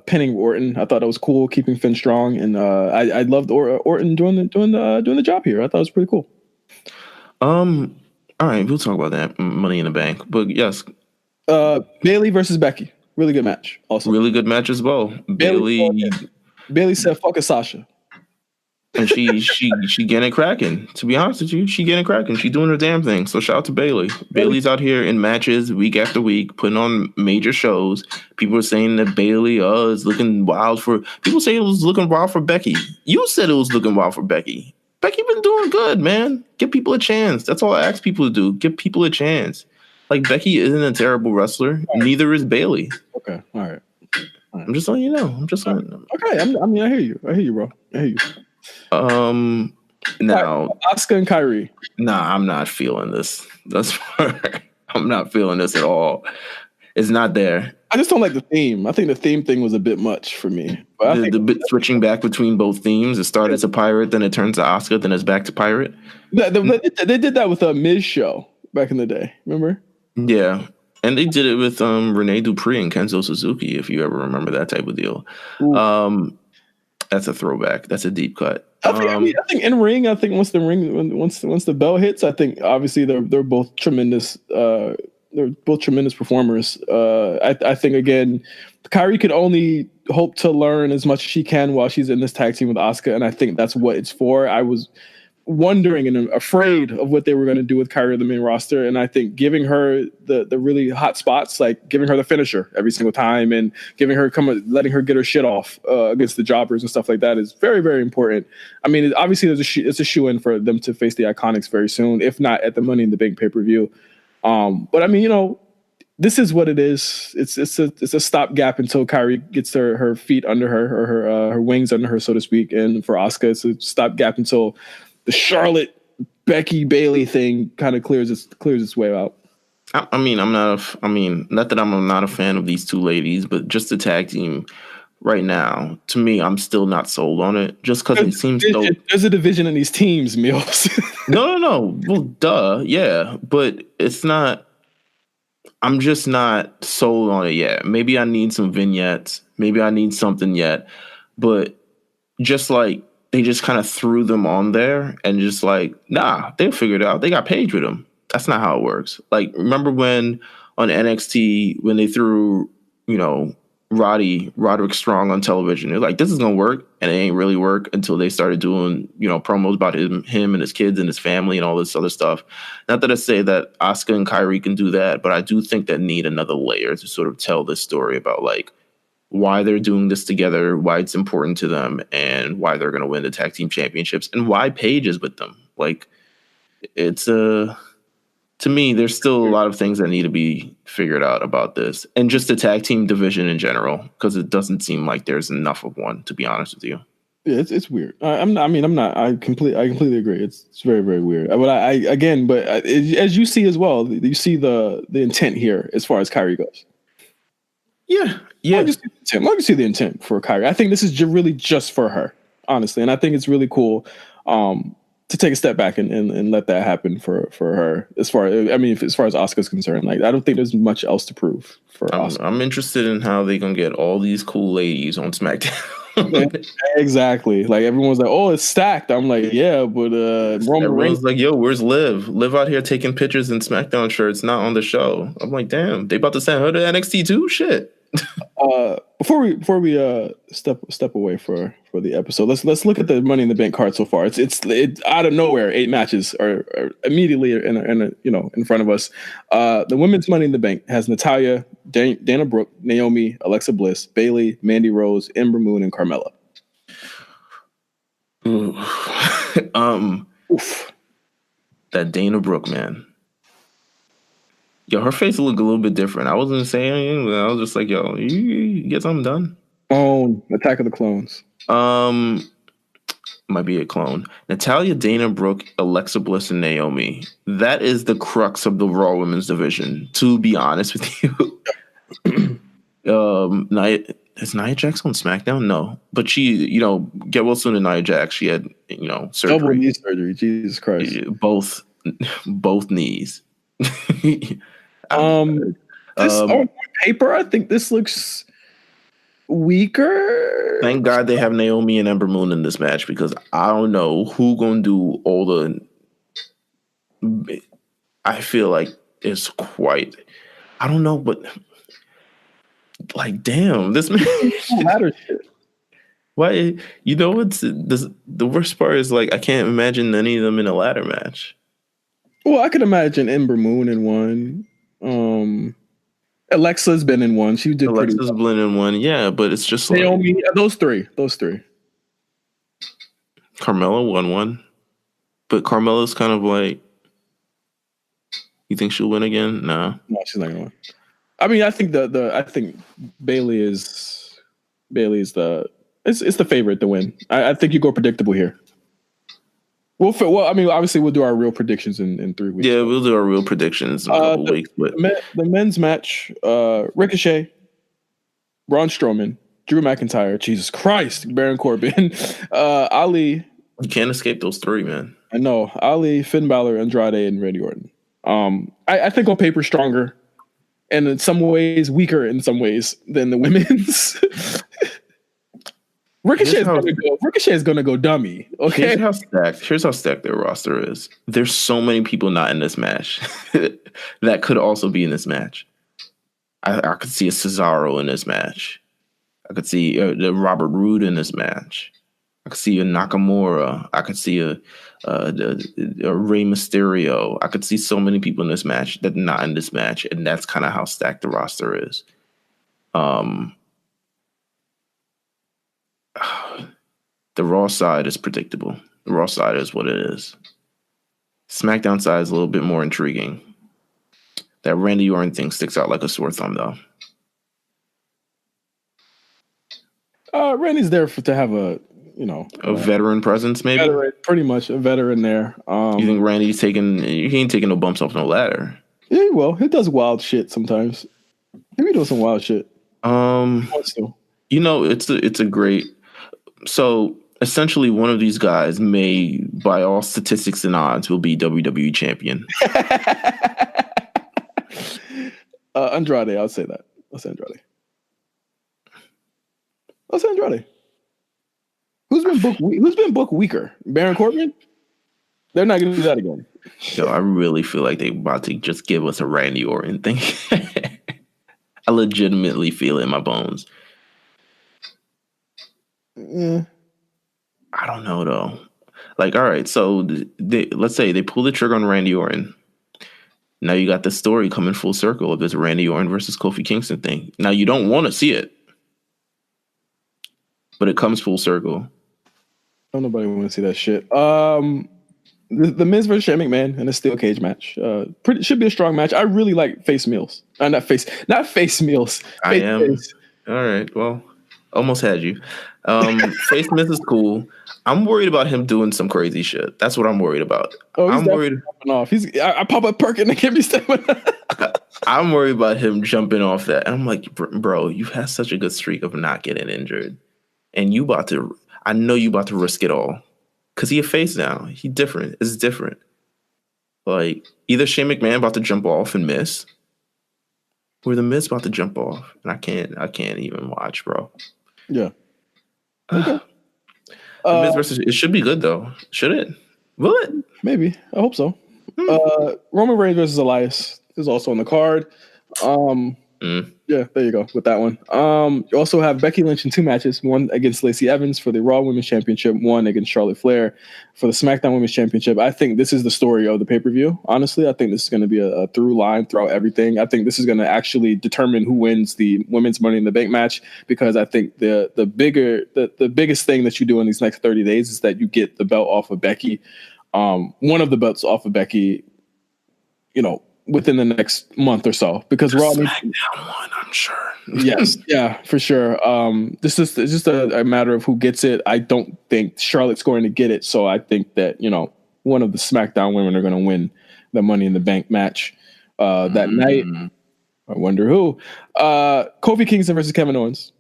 pinning Orton. I thought it was cool, keeping Finn strong, and I loved Orton doing the job here. I thought it was pretty cool. All right, we'll talk about that Money in the Bank, but yes, Bayley versus Becky. Really good match. Also, really good match as well. Bayley said, "Fuck a Sasha," and she getting it cracking. To be honest with you, she getting it cracking. She doing her damn thing. So shout out to Bayley. Bayley's out here in matches week after week, putting on major shows. People are saying that Bayley is looking wild for. People say it was looking wild for Becky. You said it was looking wild for Becky. Becky been doing good, man. Give people a chance. That's all I ask people to do. Give people a chance. Like Becky isn't a terrible wrestler. Right. Neither is Bayley. Okay, all right. I'm just letting you know. Okay, I hear you, bro. I hear you. Now Asuka and Kyrie. Nah, I'm not feeling this. I'm not feeling this at all. It's not there. I just don't like the theme. I think the theme thing was a bit much for me. But the bit switching back between both themes. It started as a pirate, then it turns to Asuka, then it's back to pirate. They did that with a Miz show back in the day. Remember? Yeah. And they did it with Rene Dupree and Kenzo Suzuki, if you ever remember that type of deal. That's a throwback. That's a deep cut. I think in ring. I think once the bell hits, I think obviously they're both tremendous. They're both tremendous performers. I think again, Kyrie could only hope to learn as much as she can while she's in this tag team with Asuka, and I think that's what it's for. I was wondering and afraid of what they were going to do with Kyrie on the main roster, and I think giving her the really hot spots, like giving her the finisher every single time and letting her get her shit off against the jobbers and stuff like that is very, very important. I mean, obviously it's a shoe-in for them to face the Iconics very soon, if not at the Money in the Bank pay-per-view. But I mean, this is what it is. It's a stopgap until Kyrie gets her feet under her, or her wings under her, so to speak. And for Asuka, it's a stopgap until the Charlotte Becky Bayley thing kind of clears its way out. I mean, not that I'm not a fan of these two ladies, but just the tag team right now, to me, I'm still not sold on it. Just because it seems there's a division in these teams, Meelz. No. Well, duh, yeah, but it's not. I'm just not sold on it yet. Maybe I need some vignettes. Maybe I need something yet. But just like they just kind of threw them on there and just like, nah, they figured it out. They got Paige with them. That's not how it works. Like, remember when on NXT, when they threw, Roderick Strong on television. They're like, this is gonna work, and it ain't really work until they started doing, promos about him and his kids and his family and all this other stuff. Not that I say that Asuka and Kairi can do that, but I do think that need another layer to sort of tell this story about like why they're doing this together, why it's important to them, and why they're gonna win the tag team championships, and why Paige is with them. Like, it's to me, there's still a lot of things that need to be figured out about this, and just the tag team division in general, because it doesn't seem like there's enough of one. To be honest with you, yeah, it's weird. I'm not. I completely agree. It's very, very weird. But as you see as well, you see the intent here as far as Kyrie goes. Yeah. Let me see the intent for Kyrie. I think this is really just for her, honestly, and I think it's really cool. To take a step back and let that happen for her. As far as Asuka's concerned, like I don't think there's much else to prove for Asuka. I'm interested in how they gonna get all these cool ladies on SmackDown. Exactly. Like everyone's like, oh, it's stacked. I'm like, yeah, but everyone's like, yo, where's Liv? Liv out here taking pictures in SmackDown shirts, not on the show. I'm like, damn, they about to send her to NXT too? Shit. Before we step away for the episode, let's look at the Money in the Bank card so far. It's out of nowhere. 8 matches are immediately in front of us. The women's Money in the Bank has Natalya, Dana Brooke, Naomi, Alexa Bliss, Bayley, Mandy Rose, Ember Moon, and Carmella. Oof. That Dana Brooke, man. Yo, her face looked a little bit different. I wasn't saying anything. I was just like, yo, you get something done. Attack of the Clones. Might be a clone. Natalya, Dana Brooke, Alexa Bliss, and Naomi. That is the crux of the Raw Women's division, to be honest with you. Is Nia Jax on SmackDown? No. But she, get well soon to Nia Jax. She had, surgery. Double knee surgery. Jesus Christ. Both knees. On paper, I think this looks weaker. Thank God they have Naomi and Ember Moon in this match, because I don't know who gonna do all the. I feel like it's quite. I don't know, but like, damn, this man. Why? What's the worst part is, like, I can't imagine any of them in a ladder match. Well, I could imagine Ember Moon in one. Alexa's been in one. She did. Alexa's been in one, yeah, but it's just Naomi. Like, those three. Carmella won one, but Carmella's kind of like. You think she'll win again? No, she's not gonna win. I mean, I think I think Bayley's the favorite to win. I think you go predictable here. Well, I mean, obviously, we'll do our real predictions in 3 weeks. Yeah, we'll do our real predictions in a couple weeks. But the men's match: Ricochet, Braun Strowman, Drew McIntyre, Jesus Christ, Baron Corbin, Ali. You can't escape those 3, man. I know. Ali, Finn Balor, Andrade, and Randy Orton. I think on paper stronger, and in some ways weaker in some ways than the women's. Ricochet is gonna go dummy. Okay. Here's how stacked their roster is. There's so many people not in this match that could also be in this match. I could see a Cesaro in this match. I could see the Robert Roode in this match. I could see a Nakamura. I could see a Rey Mysterio. I could see so many people in this match that are not in this match, and that's kind of how stacked the roster is. The Raw side is predictable. The Raw side is what it is. SmackDown side is a little bit more intriguing. That Randy Orton thing sticks out like a sore thumb, though. Randy's there to have a veteran presence, maybe. Pretty much a veteran there. You think Randy's he ain't taking no bumps off no ladder? Yeah, he will. He does wild shit sometimes. Maybe doing some wild shit. It's a great. So essentially, one of these guys may, by all statistics and odds, will be WWE champion. Andrade, I'll say that. I'll say Andrade. Who's been booked weaker? Baron Corbin? They're not going to do that again. Yo, I really feel like they're about to just give us a Randy Orton thing. I legitimately feel it in my bones. Yeah. I don't know though. Like, all right, so let's say they pull the trigger on Randy Orton. Now you got the story coming full circle of this Randy Orton versus Kofi Kingston thing. Now you don't want to see it, but it comes full circle. Don't nobody want to see that shit. The Miz versus Shane McMahon in a steel cage match. Should be a strong match. I really like face Meelz. Not face Meelz. I am. All right. Well, almost had you. Face Miz is cool. I'm worried about him doing some crazy shit. That's what I'm worried about. I'm worried. Off. I pop a perk and I can't be stepping. I'm worried about him jumping off that. And I'm like, bro, you've had such a good streak of not getting injured, and I know you about to risk it all. Because he a face now. He different. It's different. Like, either Shane McMahon about to jump off and miss, or the Miz about to jump off. And I can't even watch, bro. Yeah. Okay. Miz versus, it should be good, though. Should it? Will it? Maybe. I hope so. Roman Reigns versus Elias is also on the card. Yeah, there you go with that one. You also have Becky Lynch in 2 matches, one against Lacey Evans for the Raw Women's Championship, one against Charlotte Flair for the SmackDown Women's Championship. I think this is the story of the pay-per-view. Honestly, I think this is going to be a through line throughout everything. I think this is going to actually determine who wins the Women's Money in the Bank match, because I think the biggest thing that you do in these next 30 days is that you get the belt off of Becky, one of the belts off of Becky, within the next month or so, because Raw SmackDown one, I'm sure. Yes, yeah, for sure. It's just a matter of who gets it. I don't think Charlotte's going to get it, so I think that one of the SmackDown women are going to win the Money in the Bank match that night. I wonder who. Kofi Kingston versus Kevin Owens.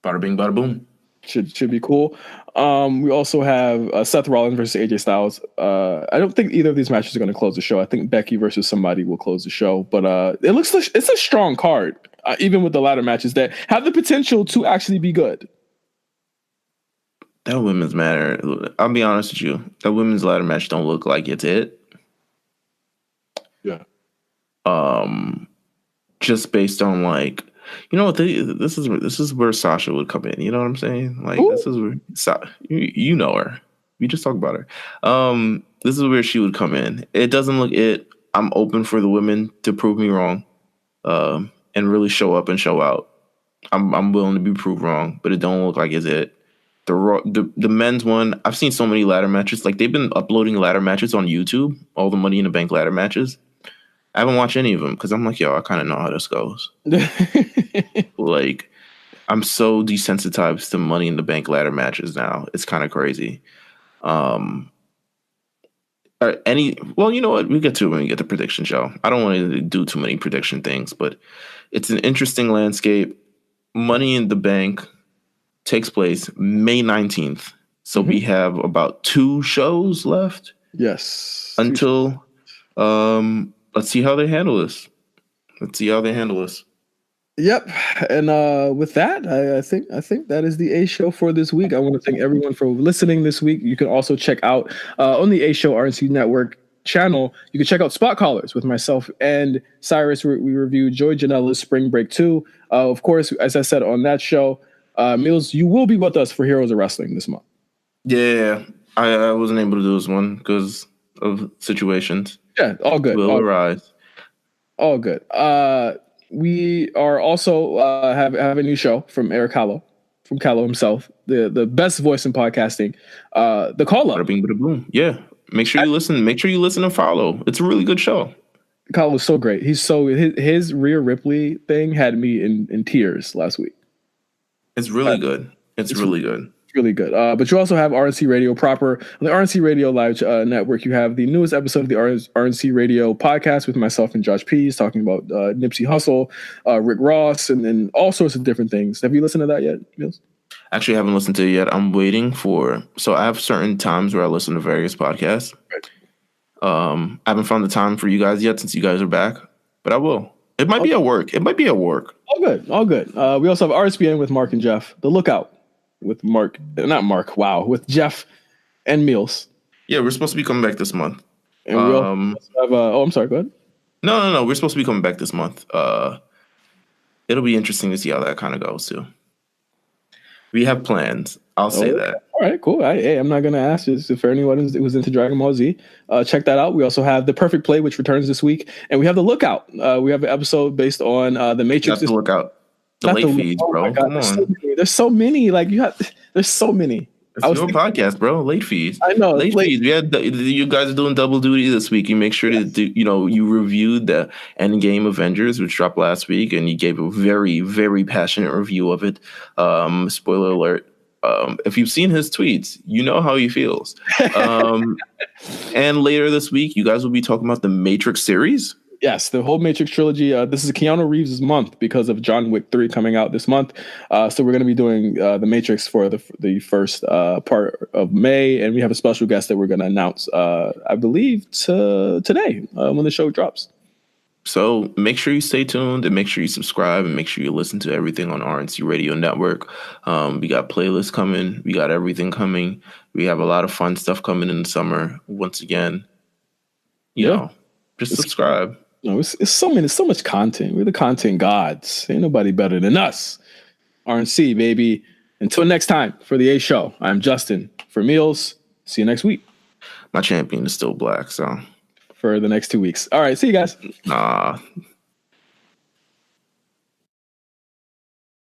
Bada bing, bada boom. Should be cool. We also have Seth Rollins versus AJ Styles. I don't think either of these matches are going to close the show. I think Becky versus somebody will close the show. But it looks like it's a strong card, even with the ladder matches that have the potential to actually be good. That women's matter. I'll be honest with you. That women's ladder match don't look like it's it. Yeah. Just based on this is where Sasha would come in. You know what I'm saying? Like, Ooh. This is where you know her. We just talked about her. This is where she would come in. It doesn't look it. I'm open for the women to prove me wrong, and really show up and show out. I'm willing to be proved wrong, but it don't look like it's it. The men's one, I've seen so many ladder matches. Like, they've been uploading ladder matches on YouTube, all the Money in the Bank ladder matches. I haven't watched any of them because I'm like, I kind of know how this goes. Like, I'm so desensitized to Money in the Bank ladder matches now. It's kind of crazy. You know what? We get to it when we get the prediction show. I don't want to do too many prediction things, but it's an interesting landscape. Money in the Bank takes place May 19th. So we have about 2 shows left. Yes. Until let's see how they handle this. Yep. And with that, I think that is the A Show for this week. I want to thank everyone for listening this week. You can also check out on the A Show RNC Network channel, you can check out Spot Callers with myself and Cyrus. We reviewed Joey Janela's Spring Break 2. Of course, as I said on that show, Meelz, you will be with us for Heroes of Wrestling this month. Yeah, I wasn't able to do this one because of situations. Yeah, all good. Will arise. All good. We are also have a new show from Eric Callow, from Callow himself, the best voice in podcasting. The Call Up. Bada bing, bada boom. Yeah. Make sure you listen. Make sure you listen and follow. It's a really good show. Callow is so great. His Rhea Ripley thing had me in tears last week. It's really good. It's really good. Really good. But you also have RNC Radio proper. On the RNC Radio Live network, you have the newest episode of the RNC Radio podcast with myself and Josh Pease talking about Nipsey Hussle, Rick Ross, and then all sorts of different things. Have you listened to that yet, Meelz? Actually, I haven't listened to it yet. I'm waiting for... So I have certain times where I listen to various podcasts. Right. I haven't found the time for you guys yet since you guys are back, but I will. It might be at work. All good. All good. We also have RSBN with Mark and Jeff. The Lookout with with Jeff and Meelz. Yeah, we're supposed to be coming back this month. And we also have... I'm sorry, go ahead. No. We're supposed to be coming back this month. It'll be interesting to see how that kind of goes, too. We have plans. I'll say Okay. that. All right, cool. Hey, I'm not going to ask this if for anyone who's into Dragon Ball Z. Check that out. We also have The Perfect Play, which returns this week. And we have The Lookout. We have an episode based on The Matrix. Got to look out. The late feeds, bro. My God, Come on. there's so many. Like there's so many. It's your podcast, bro. Late feeds. I know. Late feeds. We had you guys are doing double duty this week. You make sure to do. You reviewed the Endgame Avengers, which dropped last week, and you gave a very, very passionate review of it. Spoiler alert. If you've seen his tweets, you know how he feels. And later this week, you guys will be talking about the Matrix series. Yes, the whole Matrix trilogy. This is Keanu Reeves' month because of John Wick 3 coming out this month. So we're going to be doing the Matrix for the first part of May, and we have a special guest that we're going to announce, I believe, today when the show drops. So make sure you stay tuned and make sure you subscribe and make sure you listen to everything on RNC Radio Network. We got playlists coming. We got everything coming. We have a lot of fun stuff coming in the summer. Once again, just subscribe. It's so much content. We're the content gods. Ain't nobody better than us. RNC, baby. Until next time for the A Show, I'm Justin. For Meelz, see you next week. My champion is still black, so for the next 2 weeks. All right, see you guys. Nah.